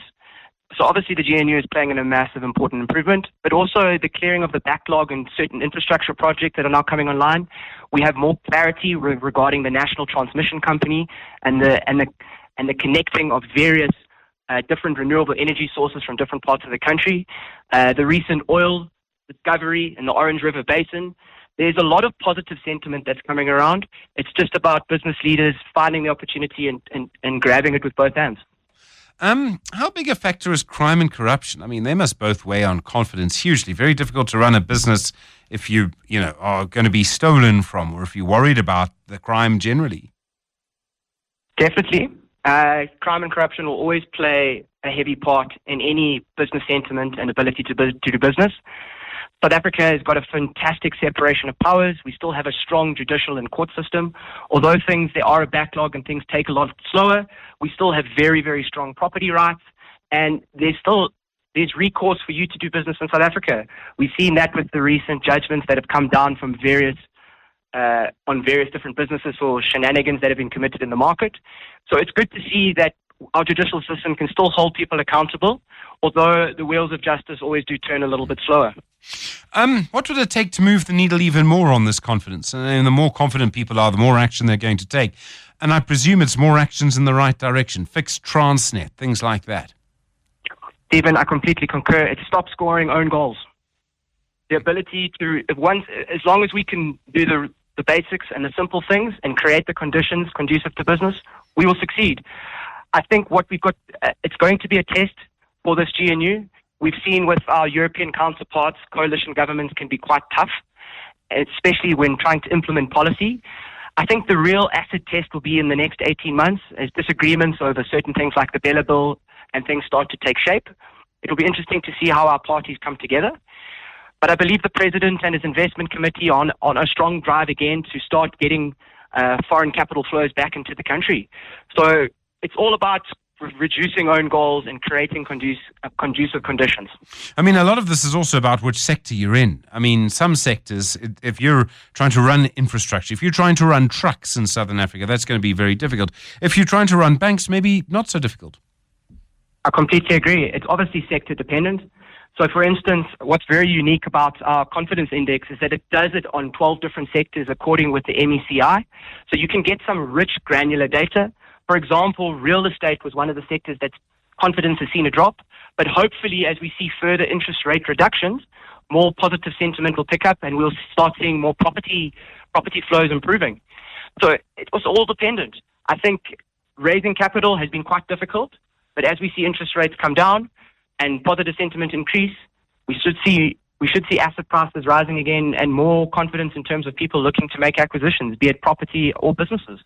So obviously the GNU is playing in a massive important improvement, but also the clearing of the backlog and certain infrastructure projects that are now coming online. We have more clarity regarding the national transmission company and the connecting of various different renewable energy sources from different parts of the country. The recent oil discovery in the Orange River Basin. There's a lot of positive sentiment that's coming around. It's just about business leaders finding the opportunity and grabbing it with both hands. How big a factor is crime and corruption? I mean, they must both weigh on confidence hugely. Very difficult to run a business if you are going to be stolen from, or if you're worried about the crime generally. Definitely. Crime and corruption will always play a heavy part in any business sentiment and ability to do business. South Africa has got a fantastic separation of powers. We still have a strong judicial and court system. Although there are a backlog and things take a lot slower, we still have very, very strong property rights. And there's recourse for you to do business in South Africa. We've seen that with the recent judgments that have come down from on various different businesses for shenanigans that have been committed in the market. So it's good to see that our judicial system can still hold people accountable, although the wheels of justice always do turn a little bit slower. What would it take to move the needle even more on this confidence? And the more confident people are, the more action they're going to take. And I presume it's more actions in the right direction, fixed Transnet, things like that. Stephen, I completely concur. It's stop scoring own goals. The ability to, as long as we can do the basics and the simple things and create the conditions conducive to business, we will succeed. I think what we've got, it's going to be a test for this GNU. We've seen with our European counterparts, coalition governments can be quite tough, especially when trying to implement policy. I think the real acid test will be in the next 18 months as disagreements over certain things like the Bella Bill and things start to take shape. It'll be interesting to see how our parties come together. But I believe the President and his investment committee on a strong drive again to start getting foreign capital flows back into the country. So it's all about reducing own goals and creating conducive conditions. I mean, a lot of this is also about which sector you're in. I mean, some sectors, if you're trying to run infrastructure, if you're trying to run trucks in Southern Africa, that's going to be very difficult. If you're trying to run banks, maybe not so difficult. I completely agree. It's obviously sector dependent. So, for instance, what's very unique about our confidence index is that it does it on 12 different sectors according with the MECI. So you can get some rich granular data. For example, real estate was one of the sectors that confidence has seen a drop. But hopefully, as we see further interest rate reductions, more positive sentiment will pick up and we'll start seeing more property flows improving. So it was all dependent. I think raising capital has been quite difficult, but as we see interest rates come down and positive sentiment increase, we should see asset prices rising again and more confidence in terms of people looking to make acquisitions, be it property or businesses.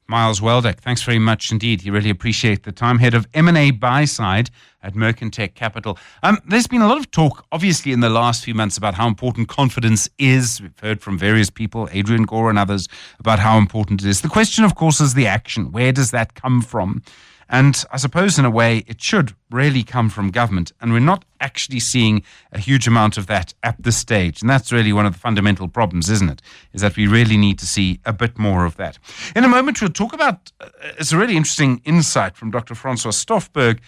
Miles Weldeck, thanks very much indeed. You really appreciate the time. Head of M&A Buy-Side at Mercantech Capital. There's been a lot of talk, obviously, in the last few months about how important confidence is. We've heard from various people, Adrian Gore and others, about how important it is. The question, of course, is the action. Where does that come from? And I suppose in a way it should really come from government. And we're not actually seeing a huge amount of that at this stage. And that's really one of the fundamental problems, isn't it? Is that we really need to see a bit more of that. In a moment, we'll talk about, it's a really interesting insight from Dr. Francois Stofberg,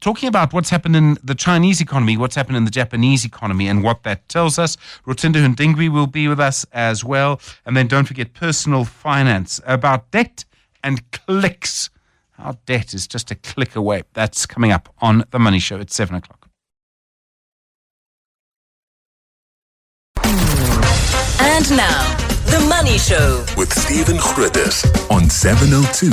talking about what's happened in the Chinese economy, what's happened in the Japanese economy, and what that tells us. Rotendo Ndingwi will be with us as well. And then don't forget personal finance, about debt and clicks. Our debt is just a click away. That's coming up on The Money Show at 7 o'clock. And now, The Money Show With Stephen Grootes on 702.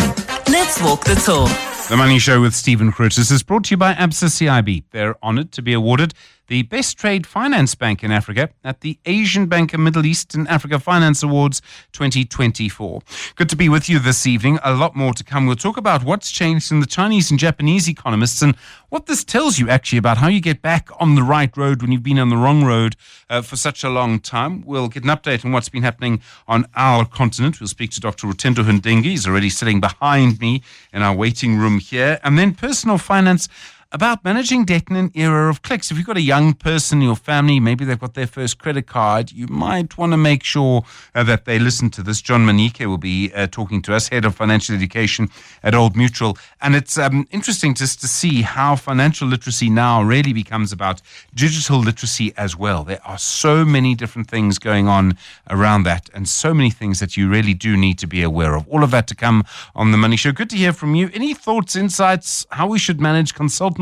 Let's walk the talk. The Money Show with Stephen Grootes is brought to you by ABSA CIB. They're honoured to be awarded the Best Trade Finance Bank in Africa at the Asian Banker Middle East and Africa Finance Awards 2024. Good to be with you this evening. A lot more to come. We'll talk about what's changed in the Chinese and Japanese economists and what this tells you actually about how you get back on the right road when you've been on the wrong road for such a long time. We'll get an update on what's been happening on our continent. We'll speak to Dr. Rotendo Ndingwi. He's already sitting behind me in our waiting room here. And then personal finance, about managing debt in an era of clicks. If you've got a young person in your family, maybe they've got their first credit card, you might want to make sure that they listen to this. John Manike will be talking to us, Head of Financial Education at Old Mutual. And it's interesting just to see how financial literacy now really becomes about digital literacy as well. There are so many different things going on around that and so many things that you really do need to be aware of. All of that to come on The Money Show. Good to hear from you. Any thoughts, insights, how we should manage consultancies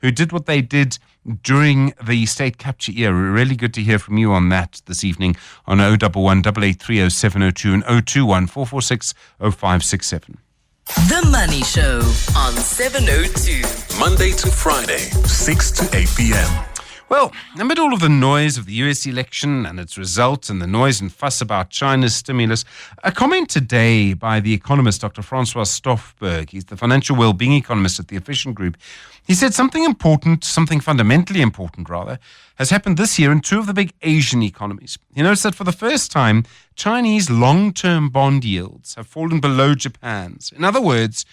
who did what they did during the state capture era? Really good to hear from you on that this evening on 011 8830 702 and 021 446 0567. The Money Show on 702. Monday to Friday, 6 to 8 p.m. Well, amid all of the noise of the US election and its results and the noise and fuss about China's stimulus, a comment today by the economist Dr. Francois Stofberg, he's the financial well-being economist at the Efficient Group, he said something important, something fundamentally important rather, has happened this year in two of the big Asian economies. He notes that for the first time, Chinese long-term bond yields have fallen below Japan's. In other words,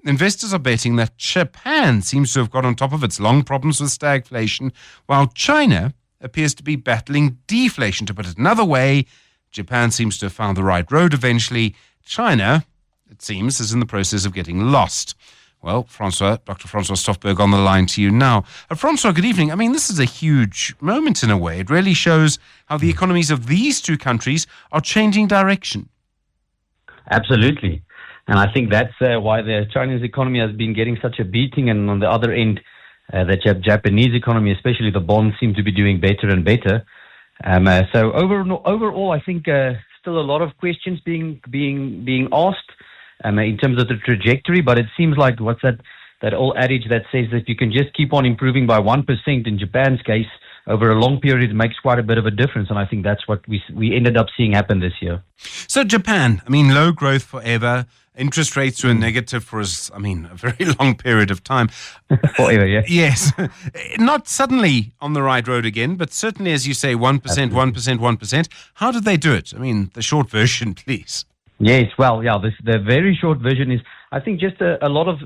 investors are betting that Japan seems to have got on top of its long problems with stagflation, while China appears to be battling deflation. To put it another way, Japan seems to have found the right road eventually. China, it seems, is in the process of getting lost. Well, Dr. Francois Stofberg on the line to you now. Francois, good evening. I mean, this is a huge moment in a way. It really shows how the economies of these two countries are changing direction. Absolutely. And I think that's why the Chinese economy has been getting such a beating. And on the other end, the Japanese economy, especially the bonds, seem to be doing better and better. So overall, I think still a lot of questions being asked in terms of the trajectory. But it seems like what's that old adage that says that you can just keep on improving by 1%. In Japan's case, over a long period, it makes quite a bit of a difference. And I think that's what we ended up seeing happen this year. So Japan, I mean, low growth forever. Interest rates were negative for a very long period of time. Forever, yeah. Yes. Not suddenly on the right road again, but certainly, as you say, 1%, 1%. How did they do it? I mean, the short version, please. Yes, well, yeah, the very short version is, I think, just a lot of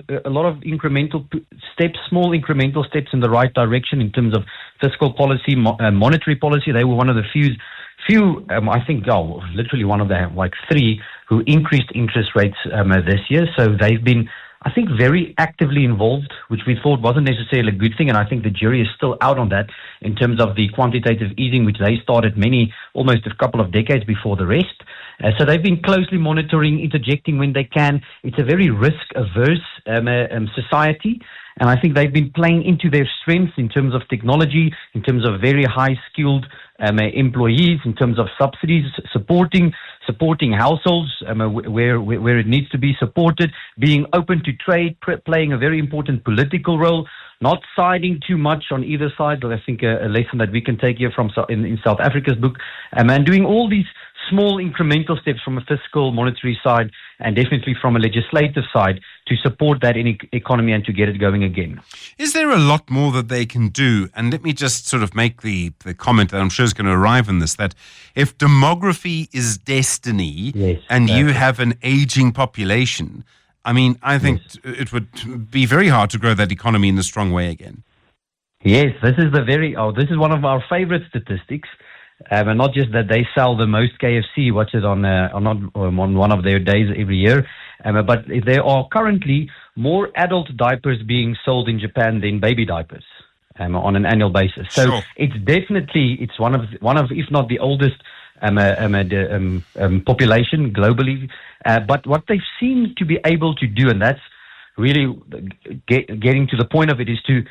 incremental steps, small incremental steps in the right direction in terms of fiscal policy, monetary policy. They were one of the few, I think, literally one of the three who increased interest rates this year. So they've been, I think, very actively involved, which we thought wasn't necessarily a good thing. And I think the jury is still out on that in terms of the quantitative easing, which they started almost a couple of decades before the rest. So they've been closely monitoring, interjecting when they can. It's a very risk-averse society. And I think they've been playing into their strengths in terms of technology, in terms of very high-skilled employees, in terms of subsidies, supporting households where it needs to be supported, being open to trade, playing a very important political role, not siding too much on either side. But I think a lesson that we can take here from in South Africa's book, and doing all these small incremental steps from a fiscal, monetary side, and definitely from a legislative side to support that economy and to get it going again. Is there a lot more that they can do? And let me just sort of make the comment that I'm sure is going to arrive in this, that if demography is destiny, yes, and you have an aging population, I mean, I think it would be very hard to grow that economy in a strong way again. Yes, this is one of our favorite statistics. And not just that they sell the most KFC watches on one of their days every year, but there are currently more adult diapers being sold in Japan than baby diapers on an annual basis. So Sure. it's one of if not the oldest population globally. But what they seem to be able to do, and that's really getting to the point of it, is to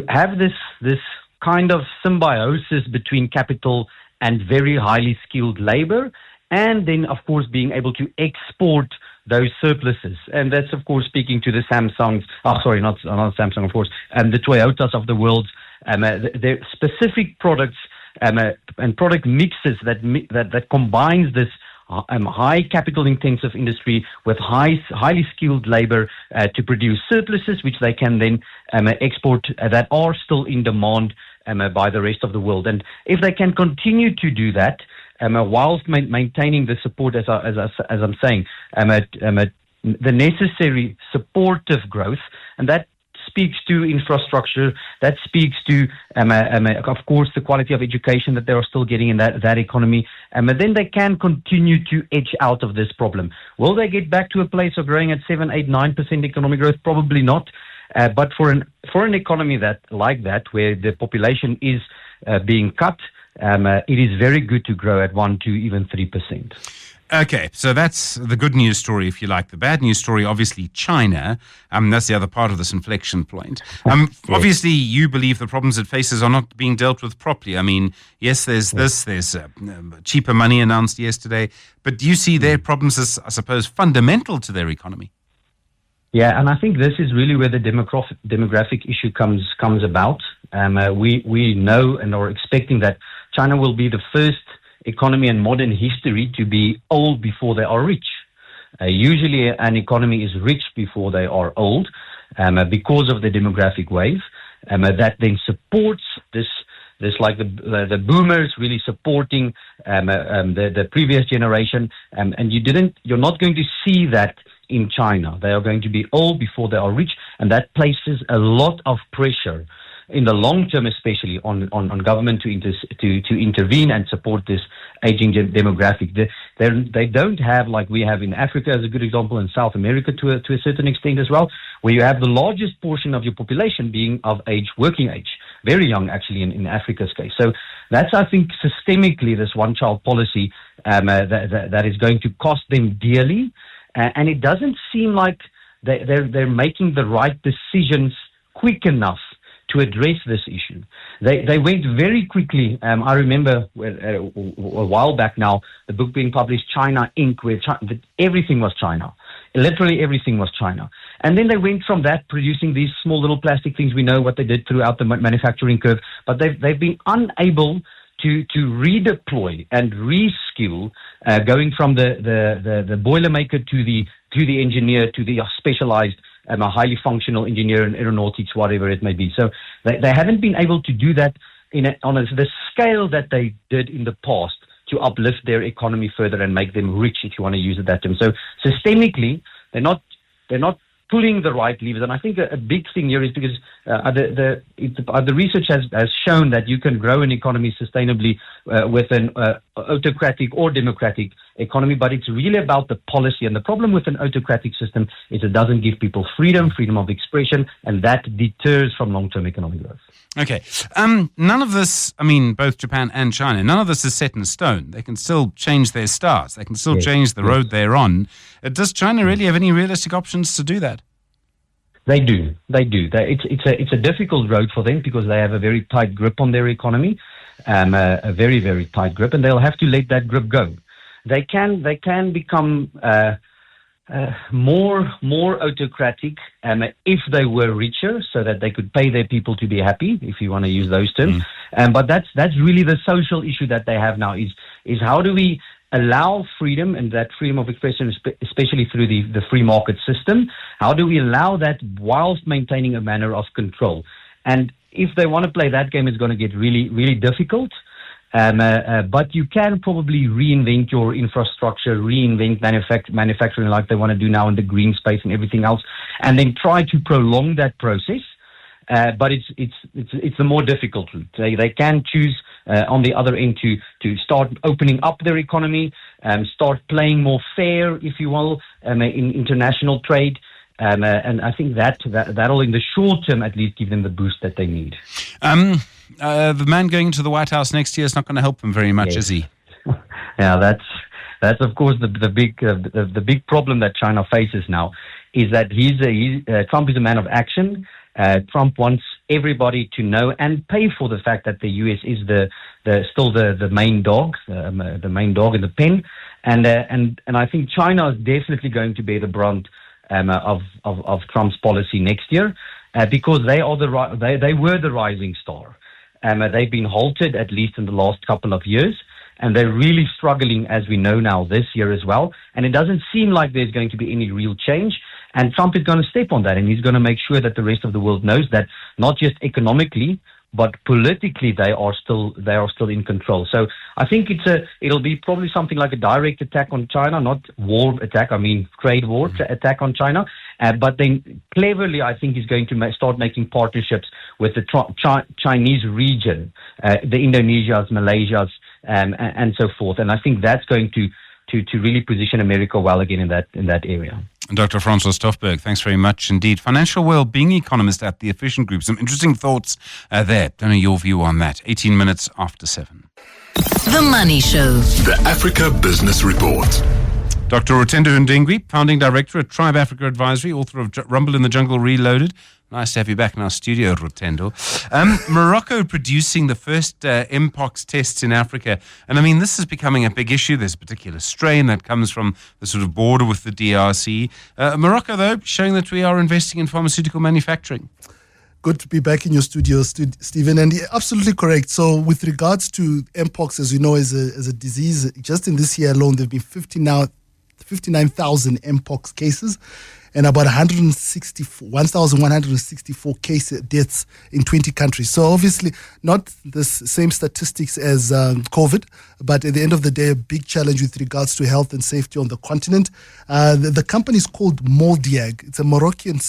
have this kind of symbiosis between capital and very highly skilled labor, and then, of course, being able to export those surpluses. And that's, of course, speaking to the Samsungs, not Samsung, of course, and the Toyotas of the world, their specific products and product mixes that combines this high capital intensive industry with highly skilled labor to produce surpluses, which they can then export that are still in demand by the rest of the world. And if they can continue to do that, whilst maintaining the support, as I'm saying, the necessary supportive growth, and that speaks to infrastructure, that speaks to, of course, the quality of education that they are still getting in that economy, but then they can continue to edge out of this problem. Will they get back to a place of growing at 7, 8, 9% economic growth? Probably not. But for an economy like that, where the population is being cut, it is very good to grow at 1, 2, even 3%. Okay, so that's the good news story, if you like. The bad news story, obviously, China. That's the other part of this inflection point. Yes. Obviously, you believe the problems it faces are not being dealt with properly. I mean, yes, there's cheaper money announced yesterday, but do you see their problems as, I suppose, fundamental to their economy? Yeah, and I think this is really where the demographic issue comes about. We know and are expecting that China will be the first economy in modern history to be old before they are rich. Usually an economy is rich before they are old because of the demographic wave that then supports this like the boomers really supporting the previous generation, and you're not going to see that in China. They are going to be old before they are rich, and that places a lot of pressure in the long term, especially on government to intervene and support this aging demographic. They don't have, like we have in Africa as a good example, in South America to a certain extent as well, where you have the largest portion of your population being of working age, very young actually in Africa's case. So that's, I think, systemically this one-child policy that is going to cost them dearly, and it doesn't seem like they're making the right decisions quick enough to address this issue. They went very quickly. I remember a while back now, the book being published, China Inc., where everything was China. Literally everything was China. And then they went from that, producing these small little plastic things. We know what they did throughout the manufacturing curve, but they've been unable to redeploy and reskill, going from the boilermaker to the engineer to the specialized a highly functional engineer in aeronautics, whatever it may be. So they haven't been able to do that on the scale that they did in the past to uplift their economy further and make them rich, if you want to use it that term. So systemically, they're not pulling the right levers. And I think a big thing here is because the research has shown that you can grow an economy sustainably with an autocratic or democratic economy, but it's really about the policy. And the problem with an autocratic system is it doesn't give people freedom of expression, and that deters from long-term economic growth. Okay. None of this, I mean, both Japan and China, none of this is set in stone. They can still change their stars. They can still change the road they're on. Does China really have any realistic options to do that? They do. It's a difficult road for them because they have a very tight grip on their economy, a very, very tight grip, and they'll have to let that grip go. They can become more autocratic if they were richer, so that they could pay their people to be happy, if you want to use those terms. But that's really the social issue that they have now, is how do we allow freedom, and that freedom of expression, especially through the free market system, how do we allow that whilst maintaining a manner of control? And if they want to play that game, it's going to get really, really difficult. But you can probably reinvent your infrastructure, reinvent manufacturing like they want to do now in the green space and everything else, and then try to prolong that process. But it's a more difficult route. They can choose on the other end to start opening up their economy, start playing more fair, if you will, in international trade. And I think that'll, in the short term at least, give them the boost that they need. The man going to the White House next year is not going to help them very much, is he? Yeah, that's of course the big problem that China faces now, is that Trump is a man of action. Trump wants everybody to know and pay for the fact that the U.S. is still the main dog, the main dog in the pen, and I think China is definitely going to bear the brunt of Trump's policy next year, because they were the rising star. They've been halted, at least in the last couple of years, and they're really struggling, as we know now, this year as well. And it doesn't seem like there's going to be any real change. And Trump is going to step on that, and he's going to make sure that the rest of the world knows that not just economically, but politically they are still in control. So I think it'll be probably something like a direct attack on China, not war attack. I mean trade war attack on China. But then cleverly, I think he's going to start making partnerships with the Chinese region, the Indonesias, Malaysias, and so forth. And I think that's going to really position America well again in that area. Dr. Francois Stofberg, thanks very much indeed. Financial well-being economist at the Efficient Group. Some interesting thoughts there. Don't know your view on that. 18 minutes after 7. The Money Show. The Africa Business Report. Dr. Rotendo Ndengwi, founding director at Tribe Africa Advisory, author of Rumble in the Jungle Reloaded. Nice to have you back in our studio, Rotendo. Morocco producing the first Mpox tests in Africa. And I mean, this is becoming a big issue. There's a particular strain that comes from the sort of border with the DRC. Morocco, though, showing that we are investing in pharmaceutical manufacturing. Good to be back in your studio, Stephen. And you're absolutely correct. So with regards to Mpox, as you know, as a disease, just in this year alone, there have been 59,000 Mpox cases and about 1,164 case deaths in 20 countries. So obviously not the same statistics as COVID, but at the end of the day, a big challenge with regards to health and safety on the continent. The company is called Moldiag. It's a Moroccan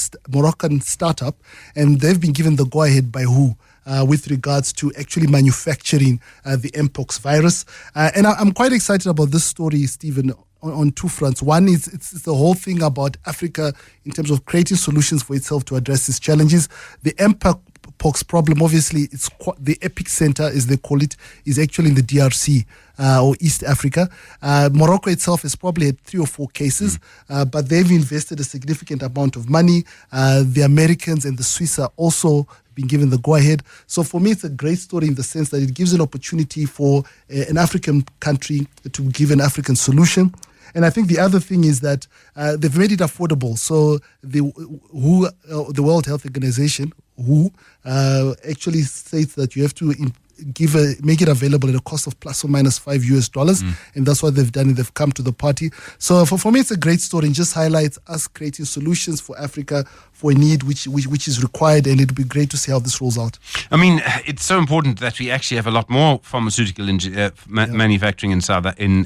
startup, and they've been given the go-ahead by WHO. With regards to actually manufacturing the Mpox virus. And I'm quite excited about this story, Stephen, on two fronts. One is it's the whole thing about Africa in terms of creating solutions for itself to address these challenges. The Mpox problem, obviously, it's the epicenter, as they call it, is actually in the DRC or East Africa. Morocco itself has probably had 3 or 4 cases, but they've invested a significant amount of money. The Americans and the Swiss are also been given the go-ahead. So for me, it's a great story in the sense that it gives an opportunity for an African country to give an African solution. And I think the other thing is that they've made it affordable. So the World Health Organization, WHO, actually states that you have to make it available at a cost of plus or minus $5, and that's what they've done. And they've come to the party. So for me, it's a great story and just highlights us creating solutions for Africa for a need which is required, and it would be great to see how this rolls out. I mean, it's so important that we actually have a lot more pharmaceutical manufacturing in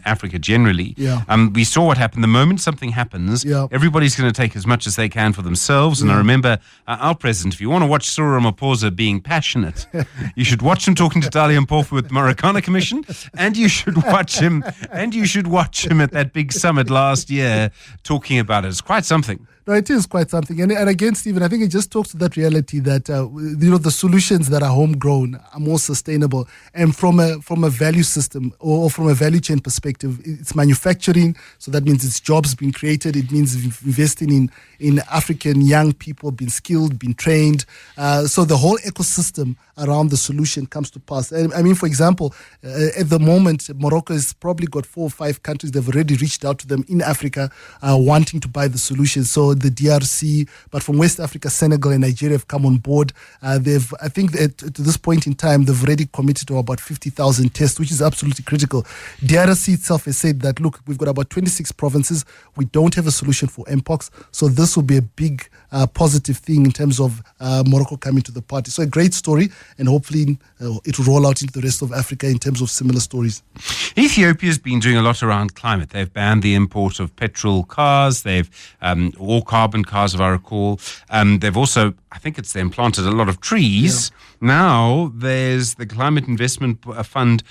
Africa generally. Yeah. We saw what happened. The moment something happens, everybody's going to take as much as they can for themselves. And I remember our president, if you want to watch Cyril Ramaphosa being passionate, you should watch him talking to Dali Mpofu with the Marikana Commission, and you should watch him at that big summit last year talking about it. It's quite something. No, it is quite something. And again, Stephen, I think it just talks to that reality that the solutions that are homegrown are more sustainable. And from a value system or from a value chain perspective, it's manufacturing. So that means it's jobs being created. It means investing in African young people, being skilled, being trained. So the whole ecosystem around the solution comes to pass. I mean, for example, at the moment, Morocco has probably got 4 or 5 countries that have already reached out to them in Africa wanting to buy the solution. So the DRC, but from West Africa, Senegal and Nigeria have come on board. I think that to this point in time, they've already committed to about 50,000 tests, which is absolutely critical. DRC itself has said that, look, we've got about 26 provinces. We don't have a solution for Mpox. So this will be a big positive thing in terms of Morocco coming to the party. So a great story, and hopefully it will roll out into the rest of Africa in terms of similar stories. Ethiopia's been doing a lot around climate. They've banned the import of petrol cars. They've all carbon cars, if I recall. They've also, I think it's them, planted a lot of trees. Yeah. Now there's the Climate Investment Fund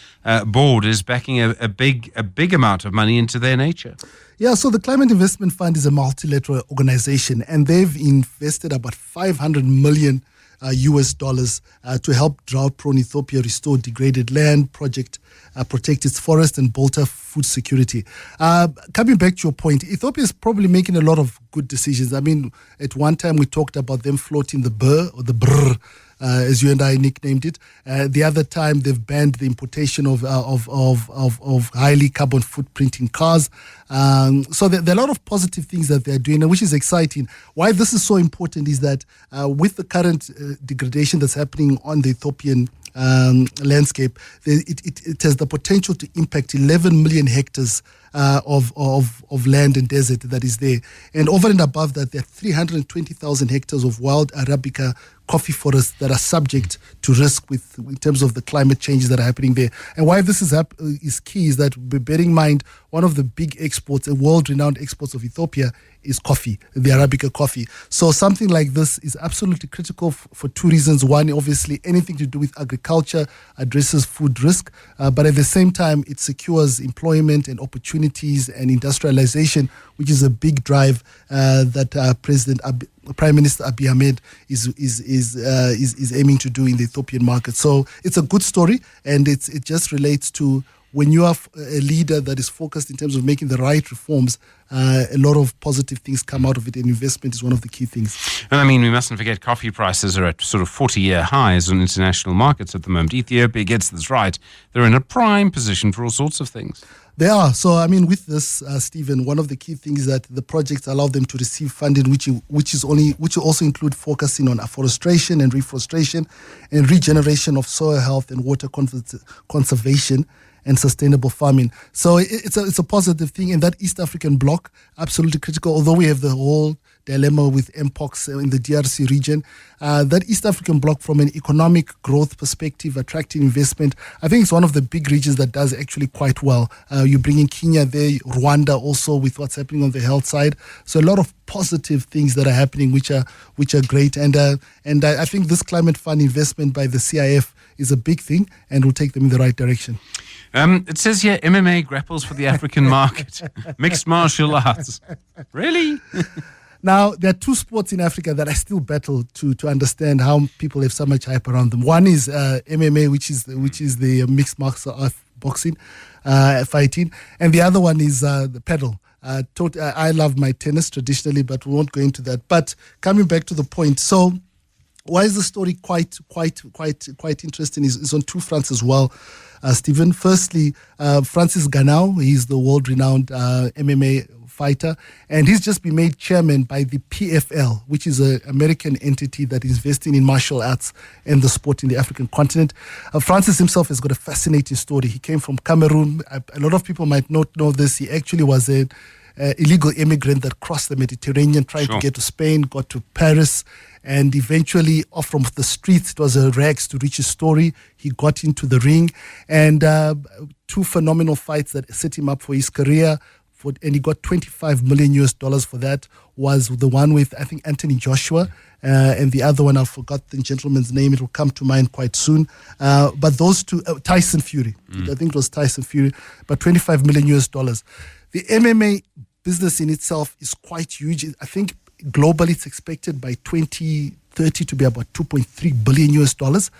board is backing a big amount of money into their nature. Yeah, so the Climate Investment Fund is a multilateral organization, and they've invested about $500 million US dollars to help drought-prone Ethiopia restore degraded land, protect its forest, and bolster food security. Coming back to your point, Ethiopia is probably making a lot of good decisions. I mean, at one time we talked about them floating the birr or the brr, as you and I nicknamed it. The other time they've banned the importation of highly carbon footprinting cars. So there are a lot of positive things that they're doing, which is exciting. Why this is so important is that with the current degradation that's happening on the Ethiopian landscape, it has the potential to impact 11 million hectares of land and desert that is there. And over and above that, there are 320,000 hectares of wild Arabica coffee forests that are subject to risk in terms of the climate changes that are happening there. And why this is key is that, bearing in mind, one of the big exports, a world-renowned exports of Ethiopia is coffee, the Arabica coffee. So something like this is absolutely critical for two reasons. One, obviously, anything to do with agriculture addresses food risk, but at the same time, it secures employment and opportunities and industrialization, which is a big drive that Prime Minister Abiy Ahmed is aiming to do in the Ethiopian market. So it's a good story, and it just relates to when you have a leader that is focused in terms of making the right reforms, a lot of positive things come out of it, and investment is one of the key things. And I mean, we mustn't forget coffee prices are at sort of 40-year highs on international markets at the moment. Ethiopia gets this right. They're in a prime position for all sorts of things. They are. So, I mean, with this, Stephen, one of the key things is that the projects allow them to receive funding, which will also include focusing on afforestation and reforestation and regeneration of soil health and water conservation and sustainable farming. So it's a positive thing, and that East African bloc, absolutely critical. Although we have the whole dilemma with Mpox in the DRC region, that East African bloc, from an economic growth perspective, attracting investment, I think it's one of the big regions that does actually quite well. You bring in Kenya there, Rwanda also, with what's happening on the health side. So a lot of positive things that are happening, which are great. And I think this climate fund investment by the CIF is a big thing and will take them in the right direction. It says here MMA grapples for the African market. Mixed martial arts. Really? Now, there are two sports in Africa that I still battle to understand how people have so much hype around them. One is MMA, which is the mixed martial art boxing, fighting. And the other one is the paddle. I love my tennis traditionally, but we won't go into that. But coming back to the point, so why is the story quite interesting is on two fronts as well, Stephen. Firstly, Francis Ngannou, he's the world-renowned MMA fighter, and he's just been made chairman by the PFL, which is an American entity that is investing in martial arts and the sport in the African continent. Francis himself has got a fascinating story. He came from Cameroon. A lot of people might not know this. He actually was an illegal immigrant that crossed the Mediterranean, trying to get to Spain, got to Paris, and eventually off from the streets, it was a rags to riches story. He got into the ring, and two phenomenal fights that set him up for his career. And he got $25 million US for that, was the one with, I think, Anthony Joshua, and the other one, I forgot the gentleman's name. It will come to mind quite soon. But those two, Tyson Fury, I think it was Tyson Fury, but $25 million US. The MMA business in itself is quite huge. I think globally it's expected by 2030 2030 to be about $2.3 billion US.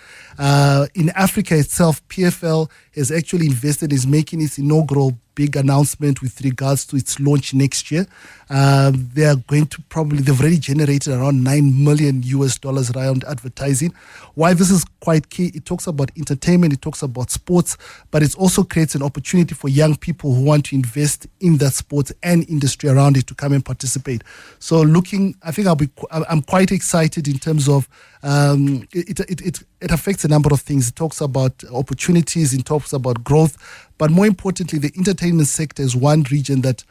In Africa itself, PFL has actually invested, is making its inaugural big announcement with regards to its launch next year. They are going to they've already generated around $9 million US around advertising. Why this is quite key, it talks about entertainment, it talks about sports, but it also creates an opportunity for young people who want to invest in that sports and industry around it to come and participate. So I'm quite excited in terms of it affects a number of things. It talks about opportunities, it talks about growth, but more importantly, the entertainment sector is one region that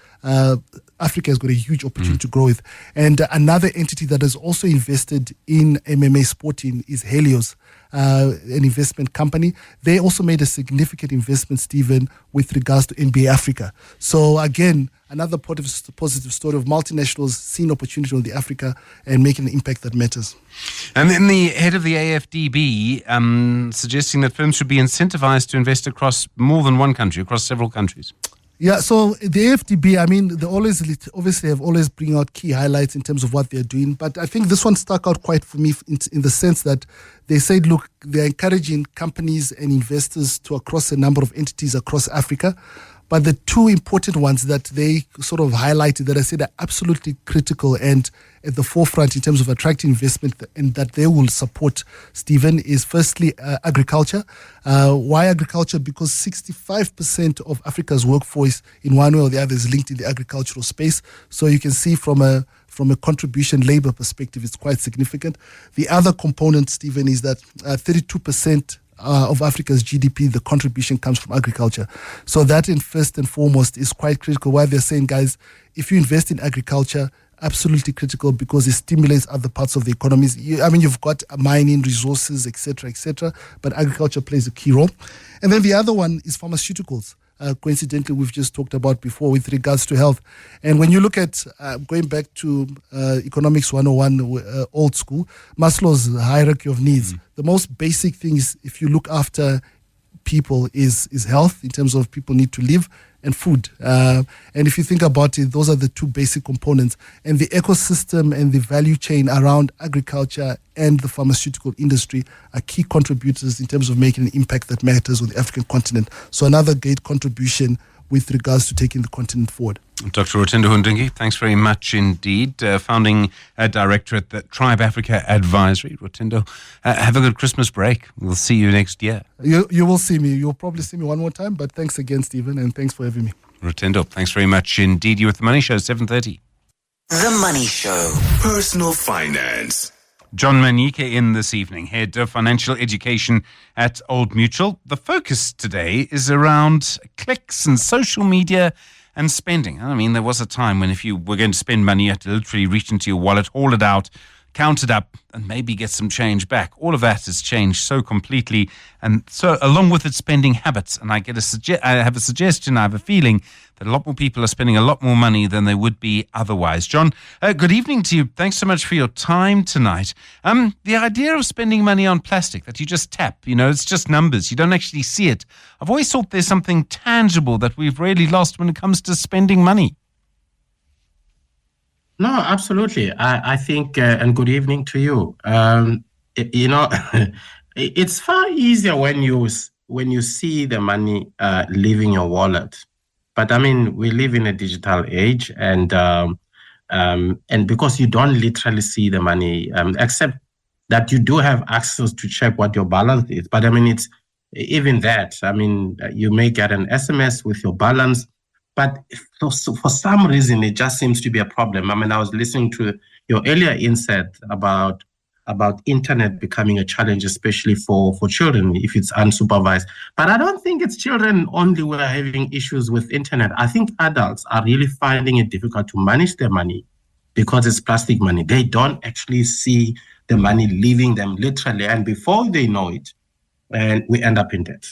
Africa has got a huge opportunity to grow with. And another entity that has also invested in MMA sporting is Helios, an investment company. They also made a significant investment, Stephen, with regards to NBA Africa. So again, another positive story of multinationals seeing opportunity on the Africa and making an impact that matters. And then the head of the AFDB suggesting that firms should be incentivized to invest across more than one country, across several countries. Yeah, so the AFDB, I mean, they obviously have always bring out key highlights in terms of what they're doing. But I think this one stuck out quite for me in the sense that they said, look, they're encouraging companies and investors to across a number of entities across Africa. But the two important ones that they sort of highlighted that I said are absolutely critical and at the forefront in terms of attracting investment and that they will support, Stephen, is firstly agriculture. Why agriculture? Because 65% of Africa's workforce in one way or the other is linked in the agricultural space. So you can see from a contribution labor perspective, it's quite significant. The other component, Stephen, is that 32% of Africa's GDP, the contribution comes from agriculture. So that, in first and foremost, is quite critical. Why they're saying, guys, if you invest in agriculture, absolutely critical because it stimulates other parts of the economies. You've got mining, resources, etc., but agriculture plays a key role. And then the other one is pharmaceuticals. Coincidentally, we've just talked about before with regards to health. And when you look at going back to economics 101, old school, Maslow's hierarchy of needs, the most basic thing is if you look after people is health in terms of people need to live and food. And if you think about it, those are the two basic components. And the ecosystem and the value chain around agriculture and the pharmaceutical industry are key contributors in terms of making an impact that matters on the African continent. So another great contribution with regards to taking the continent forward. Dr. Rotendo Hundingi, thanks very much indeed. Founding director at the Tribe Africa Advisory. Rotendo, have a good Christmas break. We'll see you next year. You will see me. You'll probably see me one more time, but thanks again, Stephen, and thanks for having me. Rotendo, thanks very much indeed. You at The Money Show, 7:30. The Money Show. Personal finance. John Manike in this evening, Head of Financial Education at Old Mutual. The focus today is around clicks and social media and spending. I mean, there was a time when if you were going to spend money, you had to literally reach into your wallet, haul it out, count it up, and maybe get some change back. All of that has changed so completely. And so along with its spending habits, and I have a suggestion, I have a feeling that a lot more people are spending a lot more money than they would be otherwise. John, good evening to you. Thanks so much for your time tonight. The idea of spending money on plastic that you just tap, it's just numbers. You don't actually see it. I've always thought there's something tangible that we've really lost when it comes to spending money. No, absolutely. I think, and good evening to you. It's far easier when you see the money leaving your wallet. But I mean, we live in a digital age, and because you don't literally see the money, except that you do have access to check what your balance is. But I mean, it's even that. I mean, you may get an SMS with your balance. But for some reason, it just seems to be a problem. I mean, I was listening to your earlier insight about internet becoming a challenge, especially for children, if it's unsupervised. But I don't think it's children only who are having issues with internet. I think adults are really finding it difficult to manage their money because it's plastic money. They don't actually see the money leaving them literally. And before they know it, and we end up in debt.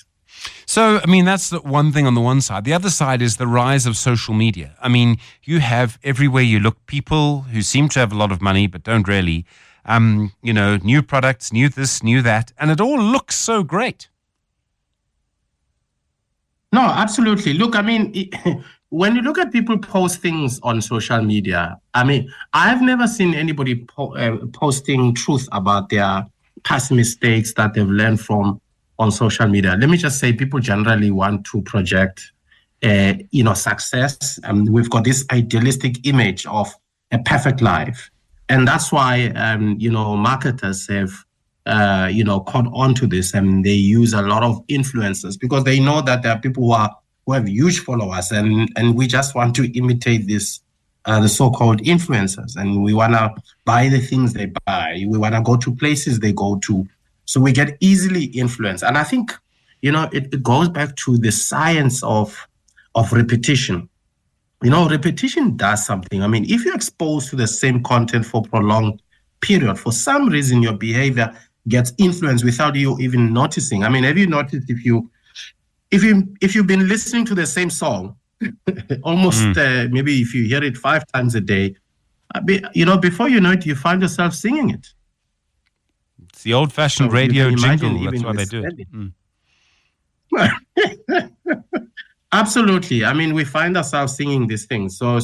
So, I mean, that's the one thing on the one side. The other side is the rise of social media. I mean, you have everywhere you look people who seem to have a lot of money but don't really, new products, new this, new that, and it all looks so great. No, absolutely. Look, I mean, when you look at people post things on social media, I mean, I've never seen anybody posting truth about their past mistakes that they've learned from on social media. Let me just say, people generally want to project, success. We've got this idealistic image of a perfect life, and that's why, marketers have caught on to this, and they use a lot of influencers because they know that there are people who have huge followers, and we just want to imitate this, the so-called influencers, and we want to buy the things they buy. We want to go to places they go to, so we get easily influenced. And I think, it goes back to the science of repetition. Repetition does something. I mean, if you're exposed to the same content for a prolonged period, for some reason your behavior gets influenced without you even noticing. I mean, have you noticed if you've been listening to the same song, almost maybe if you hear it 5 times a day, before you know it, you find yourself singing it. It's the old-fashioned radio jingle. That's why they do it. Absolutely. I mean, we find ourselves singing these things. So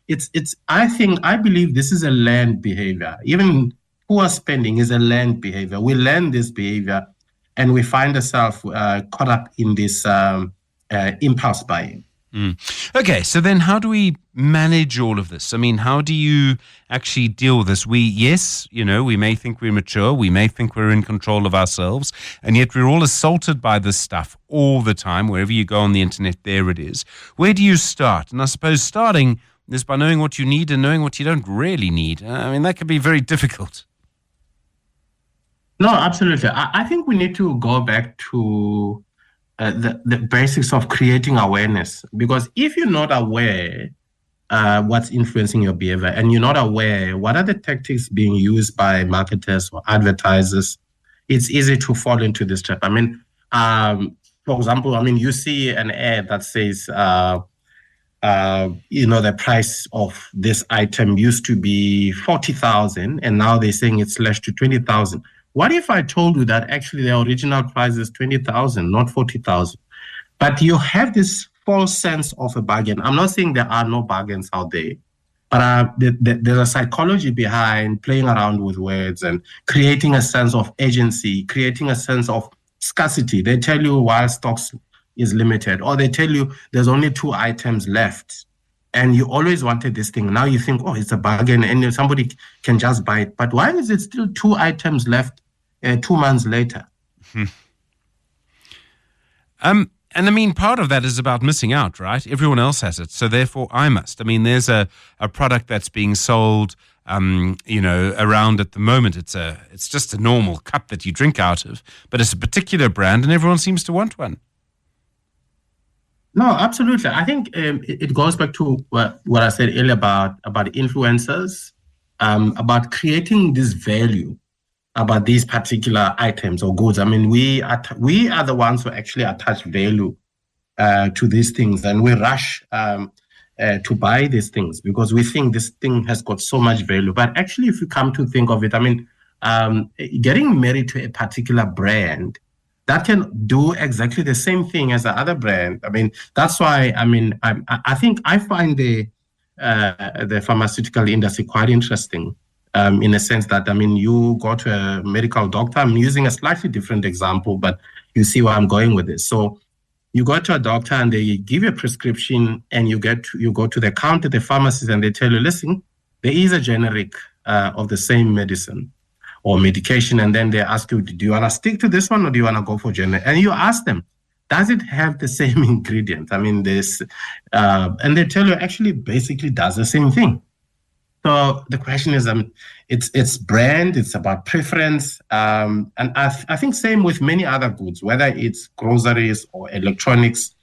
it's. I believe this is a learned behavior. Even poor spending is a learned behavior. We learn this behavior, and we find ourselves caught up in this impulse buying. Okay, so then how do we manage all of this? I mean, how do you actually deal with this? We may think we're mature, we may think we're in control of ourselves, and yet we're all assaulted by this stuff all the time. Wherever you go on the internet, there it is. Where do you start? And I suppose starting is by knowing what you need and knowing what you don't really need. I mean, that can be very difficult. No, absolutely. I think we need to go back to the basics of creating awareness, because if you're not aware what's influencing your behavior, and you're not aware what are the tactics being used by marketers or advertisers, it's easy to fall into this trap. I mean, for example, you see an ad that says, the price of this item used to be 40,000, and now they're saying it's slashed to 20,000. What if I told you that actually the original price is 20,000, not 40,000? But you have this false sense of a bargain. I'm not saying there are no bargains out there, but there's a psychology behind playing around with words and creating a sense of agency, creating a sense of scarcity. They tell you while stocks is limited, or they tell you there's only 2 items left, and you always wanted this thing. Now you think, oh, it's a bargain, and somebody can just buy it. But why is it still 2 items left 2 months later? And I mean, part of that is about missing out, right? Everyone else has it, so therefore I must. I mean, there's a product that's being sold, around at the moment. It's just a normal cup that you drink out of, but it's a particular brand, and everyone seems to want one. No, absolutely. I think it goes back to what I said earlier about influencers, about creating this value about these particular items or goods. I mean, we are the ones who actually attach value to these things, and we rush to buy these things because we think this thing has got so much value. But actually, if you come to think of it, I mean, getting married to a particular brand, that can do exactly the same thing as the other brand. I mean, that's why, I think I find the pharmaceutical industry quite interesting. In a sense that, you go to a medical doctor. I'm using a slightly different example, but you see where I'm going with this. So you go to a doctor and they give you a prescription, and you go to the counter, the pharmacist, and they tell you, listen, there is a generic of the same medicine or medication. And then they ask you, do you want to stick to this one or do you want to go for generic? And you ask them, does it have the same ingredient? And they tell you actually basically does the same thing. So the question is, it's brand, it's about preference, and I think same with many other goods, whether it's groceries or electronics.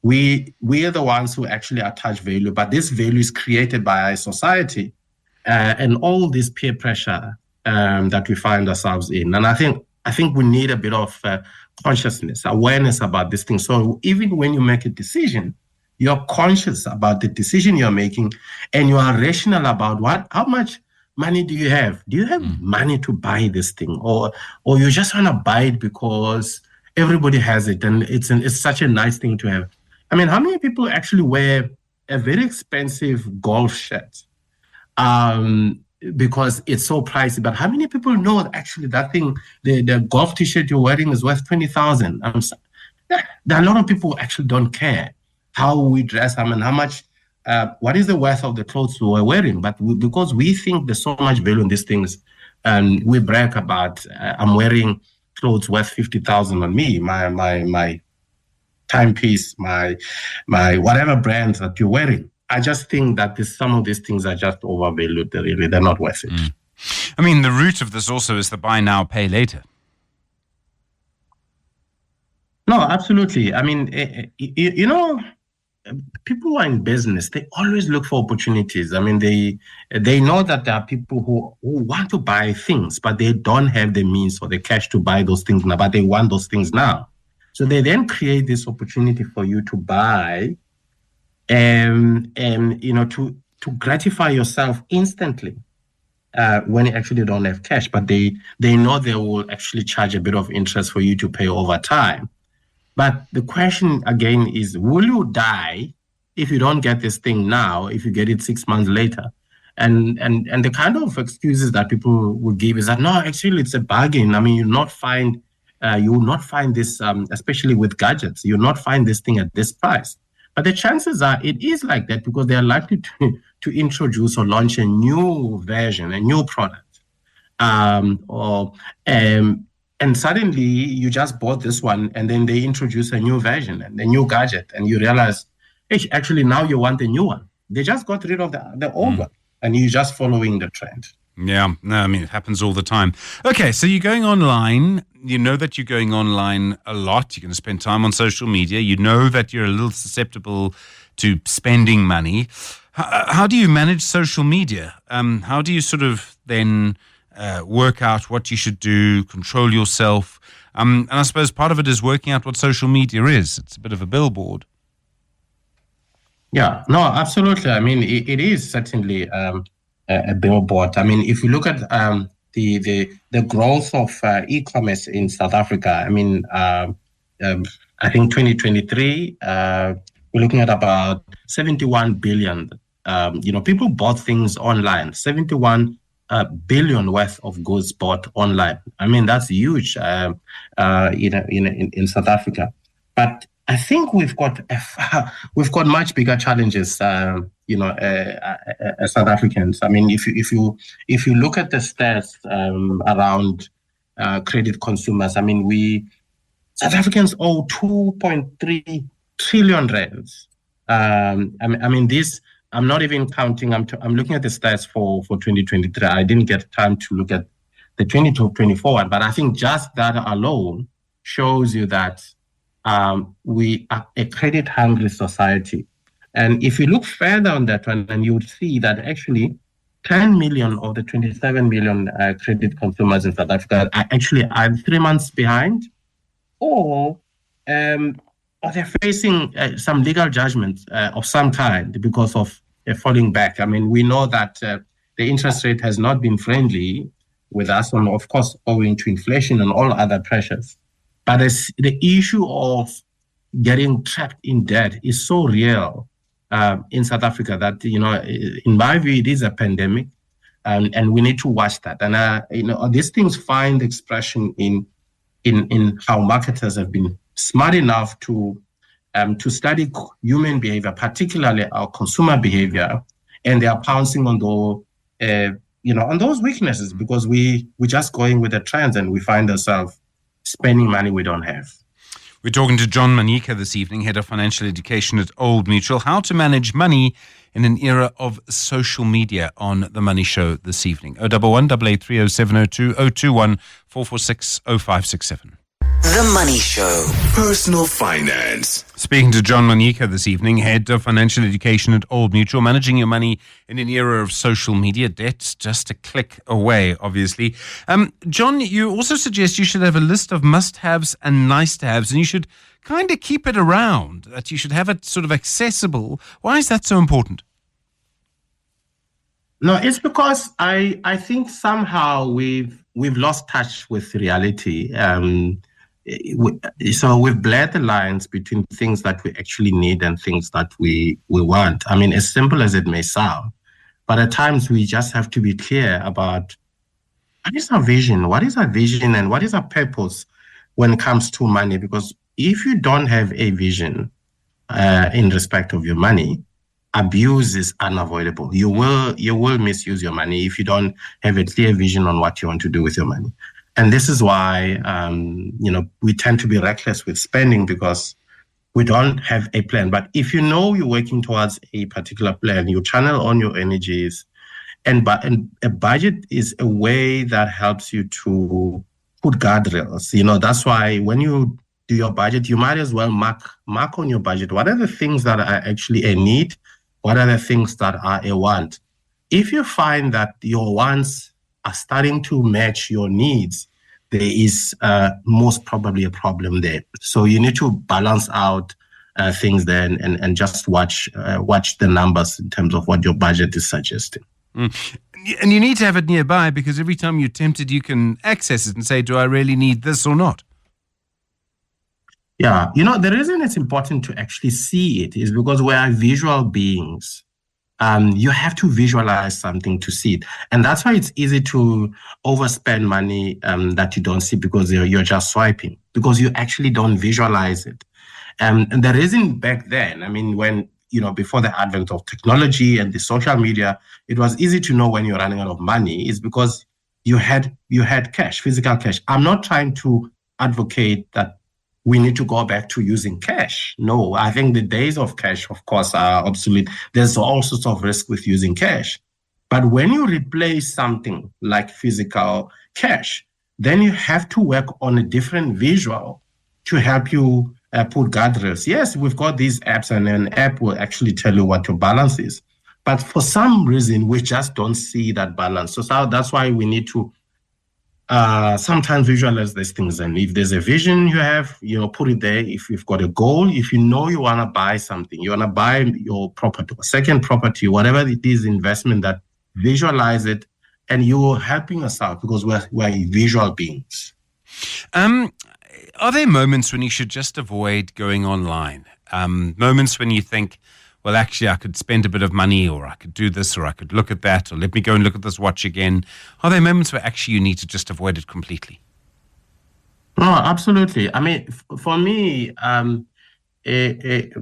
We are the ones who actually attach value, but this value is created by our society and all this peer pressure that we find ourselves in. And I think we need a bit of consciousness, awareness about this thing. So even when you make a decision, you're conscious about the decision you're making, and you are rational about how much money do you have? Do you have money to buy this thing, or you just want to buy it because everybody has it and it's such a nice thing to have? I mean, how many people actually wear a very expensive golf shirt because it's so pricey? But how many people know that actually that thing, the golf T-shirt you're wearing is worth 20,000? There are a lot of people who actually don't care how we dress. I mean, how much, what is the worth of the clothes we're wearing? But because we think there's so much value in these things, and we brag about, I'm wearing clothes worth 50,000 on me, my timepiece, my whatever brand that you're wearing. I just think that some of these things are just overvalued. They're not worth it. I mean, the root of this also is the buy now, pay later. No, absolutely. I mean, you know, people who are in business, they always look for opportunities. I mean, they know that there are people who want to buy things, but they don't have the means or the cash to buy those things now, but they want those things now. So they then create this opportunity for you to buy and you know, to gratify yourself instantly when you actually don't have cash, but they know they will actually charge a bit of interest for you to pay over time. But the question again is, will you die if you don't get this thing now, if you get it 6 months later? And the kind of excuses that people would give is that, no, actually it's a bargain. I mean, you will not find this, especially with gadgets, you'll not find this thing at this price. But the chances are it is like that because they are likely to introduce or launch a new version, a new product. And suddenly you just bought this one and then they introduce a new version and a new gadget and you realize, hey, actually now you want the new one. They just got rid of the old one and you're just following the trend. Yeah, no, I mean, it happens all the time. Okay, so you're going online. You know that you're going online a lot. You're going to spend time on social media. You know that you're a little susceptible to spending money. How do you manage social media? How do you sort of then work out what you should do, control yourself? And I suppose part of it is working out what social media is. It's a bit of a billboard. Yeah, no, absolutely. I mean, it is certainly a billboard. I mean, if you look at the growth of e-commerce in South Africa, I mean, I think 2023, we're looking at about 71 billion. People bought things online, 71 billion worth of goods bought online. I mean, that's huge in South Africa. But I think we've got much bigger challenges, as South Africans. I mean, if you look at the stats around credit consumers, I mean, South Africans owe 2.3 trillion rands. I mean, this. I'm not even counting. I'm looking at the stats for 2023. I didn't get time to look at the 2024 one, but I think just that alone shows you that we are a credit-hungry society. And if you look further on that one, then you would see that actually 10 million of the 27 million credit consumers in South Africa are actually either 3 months behind or they're facing some legal judgment of some kind because of falling back. I mean, we know that the interest rate has not been friendly with us, and of course, owing to inflation and all other pressures. But the issue of getting trapped in debt is so real in South Africa that, in my view, it is a pandemic, and we need to watch that. And these things find expression in how marketers have been smart enough to study human behavior, particularly our consumer behavior, and they are pouncing on on those weaknesses because we're just going with the trends and we find ourselves spending money we don't have. We're talking to John Manika this evening, Head of Financial Education at Old Mutual. How to manage money in an era of social media on The Money Show this evening. 011 883 0702 021 446 0567. The Money Show. Personal finance. Speaking to John Manika this evening, Head of Financial Education at Old Mutual, managing your money in an era of social media. Debt's just a click away, obviously. John, you also suggest you should have a list of must-haves and nice-to-haves, and you should kind of keep it around, that you should have it sort of accessible. Why is that so important? No, it's because I think somehow we've lost touch with reality. so we've blurred the lines between things that we actually need and things that we want. I mean, as simple as it may sound, but at times we just have to be clear about what is our vision, and what is our purpose when it comes to money. Because if you don't have a vision in respect of your money, abuse is unavoidable. You will misuse your money if you don't have a clear vision on what you want to do with your money. And this is why, we tend to be reckless with spending because we don't have a plan. But if you know you're working towards a particular plan, you channel on your energies, and a budget is a way that helps you to put guardrails. That's why when you do your budget, you might as well mark on your budget what are the things that are actually a need, what are the things that are a want. If you find that your wants are starting to match your needs, there is most probably a problem there. So you need to balance out things there and just watch the numbers in terms of what your budget is suggesting. And you need to have it nearby because every time you're tempted, you can access it and say, do I really need this or not? Yeah, the reason it's important to actually see it is because we are visual beings. You have to visualize something to see it. And that's why it's easy to overspend money that you don't see because you're just swiping, because you actually don't visualize it. And the reason back then, I mean, when, before the advent of technology and the social media, it was easy to know when you're running out of money is because you had cash, physical cash. I'm not trying to advocate that we need to go back to using cash. No, I think the days of cash, of course, are obsolete. There's all sorts of risk with using cash. But when you replace something like physical cash, then you have to work on a different visual to help you put guardrails. Yes, we've got these apps, and an app will actually tell you what your balance is. But for some reason, we just don't see that balance. So that's why we need to sometimes visualize these things. And if there's a vision you have, put it there. If you've got a goal, if you know you want to buy something, you want to buy your property, or second property, whatever it is, investment, that visualize it, and you're helping us out because we're visual beings. Are there moments when you should just avoid going online? Moments when you think, well, actually, I could spend a bit of money, or I could do this, or I could look at that, or let me go and look at this watch again. Are there moments where actually you need to just avoid it completely? No, absolutely. I mean, for me, it's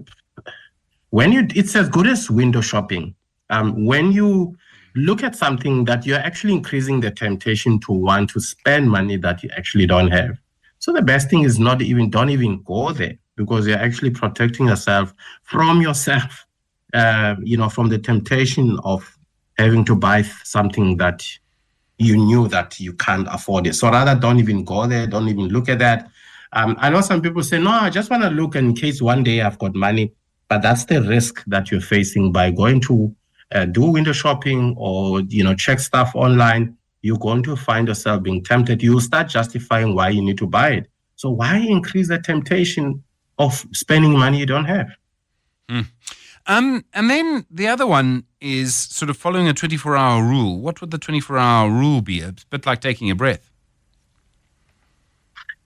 as good as window shopping. When you look at something that you're actually increasing the temptation to want to spend money that you actually don't have. So the best thing is don't even go there, because you're actually protecting yourself from yourself. From the temptation of having to buy something that you knew that you can't afford it. So rather, don't even go there, don't even look at that. I know some people say, no, I just want to look in case one day I've got money. But that's the risk that you're facing by going to do window shopping or, check stuff online. You're going to find yourself being tempted. You'll start justifying why you need to buy it. So why increase the temptation of spending money you don't have? And then the other one is sort of following a 24-hour rule. What would the 24-hour rule be? A bit like taking a breath.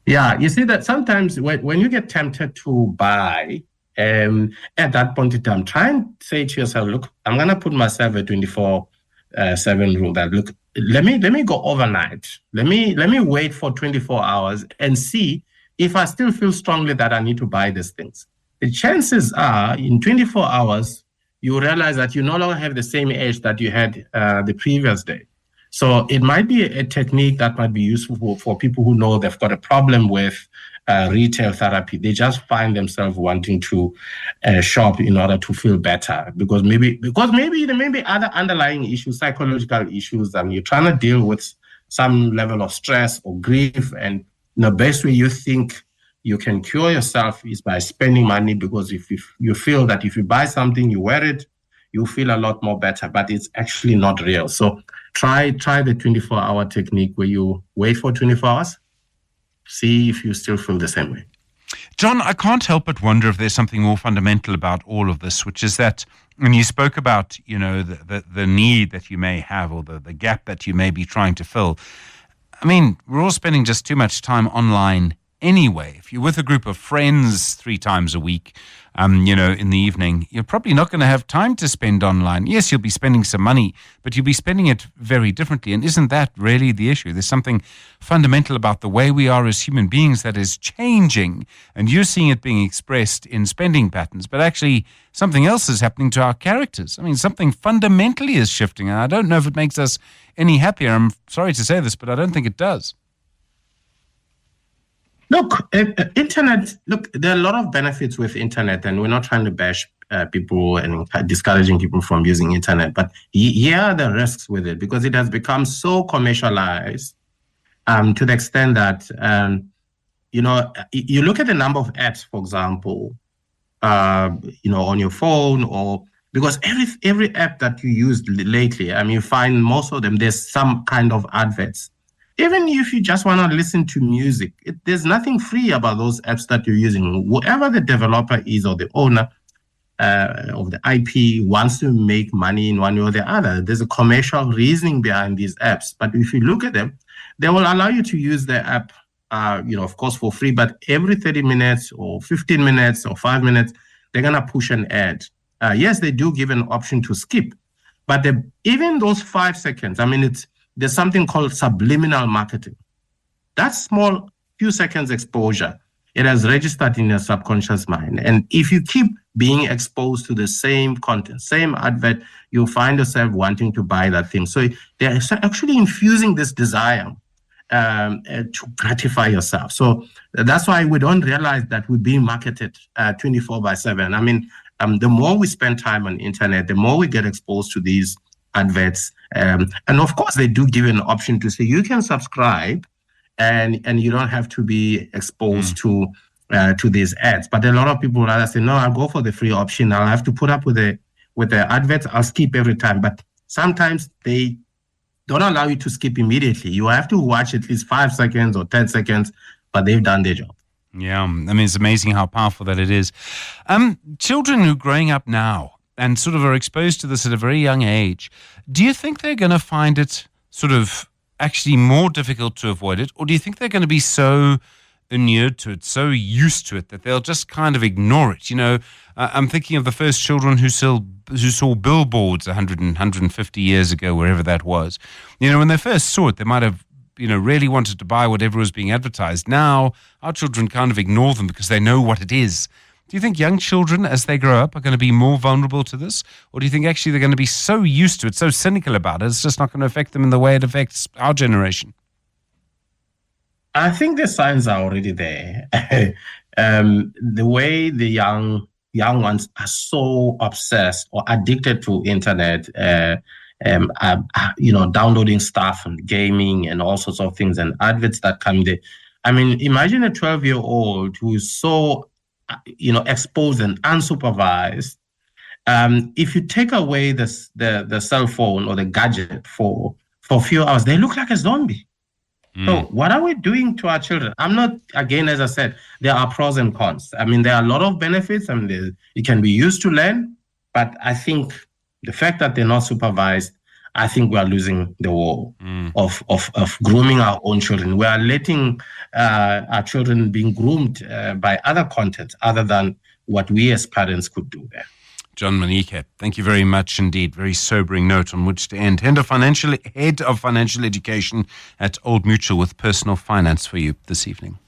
Yeah, you see that sometimes when you get tempted to buy, at that point in time, try and say to yourself, look, I'm going to put myself a 24/7 rule that, look, let me go overnight. Let me wait for 24 hours and see if I still feel strongly that I need to buy these things. The chances are in 24 hours, you realize that you no longer have the same edge that you had the previous day. So it might be a technique that might be useful for people who know they've got a problem with retail therapy. They just find themselves wanting to shop in order to feel better because maybe there may be other underlying issues, psychological issues, and you're trying to deal with some level of stress or grief. And the best way you think you can cure yourself is by spending money, because if you feel that if you buy something, you wear it, you feel a lot more better, but it's actually not real. So try the 24-hour technique where you wait for 24 hours, see if you still feel the same way. John, I can't help but wonder if there's something more fundamental about all of this, which is that when you spoke about, the need that you may have or the gap that you may be trying to fill, I mean, we're all spending just too much time online anyway. If you're with a group of friends 3 times a week, in the evening, you're probably not going to have time to spend online. Yes, you'll be spending some money, but you'll be spending it very differently. And isn't that really the issue? There's something fundamental about the way we are as human beings that is changing, and you're seeing it being expressed in spending patterns, but actually something else is happening to our characters. I mean, something fundamentally is shifting, and I don't know if it makes us any happier. I'm sorry to say this, but I don't think it does. Look, internet, there are a lot of benefits with internet, and we're not trying to bash people and discouraging people from using internet, but here are the risks with it, because it has become so commercialized to the extent that, you look at the number of apps, for example, on your phone, or because every app that you used lately, I mean, you find most of them, there's some kind of adverts. Even if you just want to listen to music, there's nothing free about those apps that you're using. Whoever the developer is or the owner of the IP wants to make money in one way or the other. There's a commercial reasoning behind these apps. But if you look at them, they will allow you to use the app, of course, for free. But every 30 minutes or 15 minutes or 5 minutes, they're going to push an ad. Yes, they do give an option to skip. But even those 5 seconds, I mean, there's something called subliminal marketing. That small few seconds exposure, it has registered in your subconscious mind. And if you keep being exposed to the same content, same advert, you'll find yourself wanting to buy that thing. So they're actually infusing this desire to gratify yourself. So that's why we don't realize that we're being marketed 24/7. I mean, the more we spend time on internet, the more we get exposed to these adverts. And of course, they do give an option to say you can subscribe and you don't have to be exposed to these ads. But a lot of people rather say, no, I'll go for the free option. I'll have to put up with the adverts. I'll skip every time. But sometimes they don't allow you to skip immediately. You have to watch at least 5 seconds or 10 seconds, but they've done their job. Yeah, I mean, it's amazing how powerful that it is. Children who are growing up now and sort of are exposed to this at a very young age, do you think they're going to find it sort of actually more difficult to avoid it? Or do you think they're going to be so inured to it, so used to it, that they'll just kind of ignore it? I'm thinking of the first children who saw billboards 150 years ago, wherever that was. When they first saw it, they might have really wanted to buy whatever was being advertised. Now, our children kind of ignore them because they know what it is. Do you think young children, as they grow up, are going to be more vulnerable to this? Or do you think actually they're going to be so used to it, so cynical about it, it's just not going to affect them in the way it affects our generation? I think the signs are already there. The way the young ones are so obsessed or addicted to internet, downloading stuff and gaming and all sorts of things and adverts that come there. I mean, imagine a 12-year-old who is so exposed and unsupervised. If you take away the cell phone or the gadget for a few hours, they look like a zombie. So what are we doing to our children? I'm not, again, as I said, there are pros and cons. I mean, there are a lot of benefits. I mean, it can be used to learn, but I think the fact that they're not supervised, I think we are losing the war of grooming our own children. We are letting our children being groomed by other content other than what we as parents could do there. John Manike, thank you very much indeed. Very sobering note on which to end. Head of Financial Education at Old Mutual with personal finance for you this evening.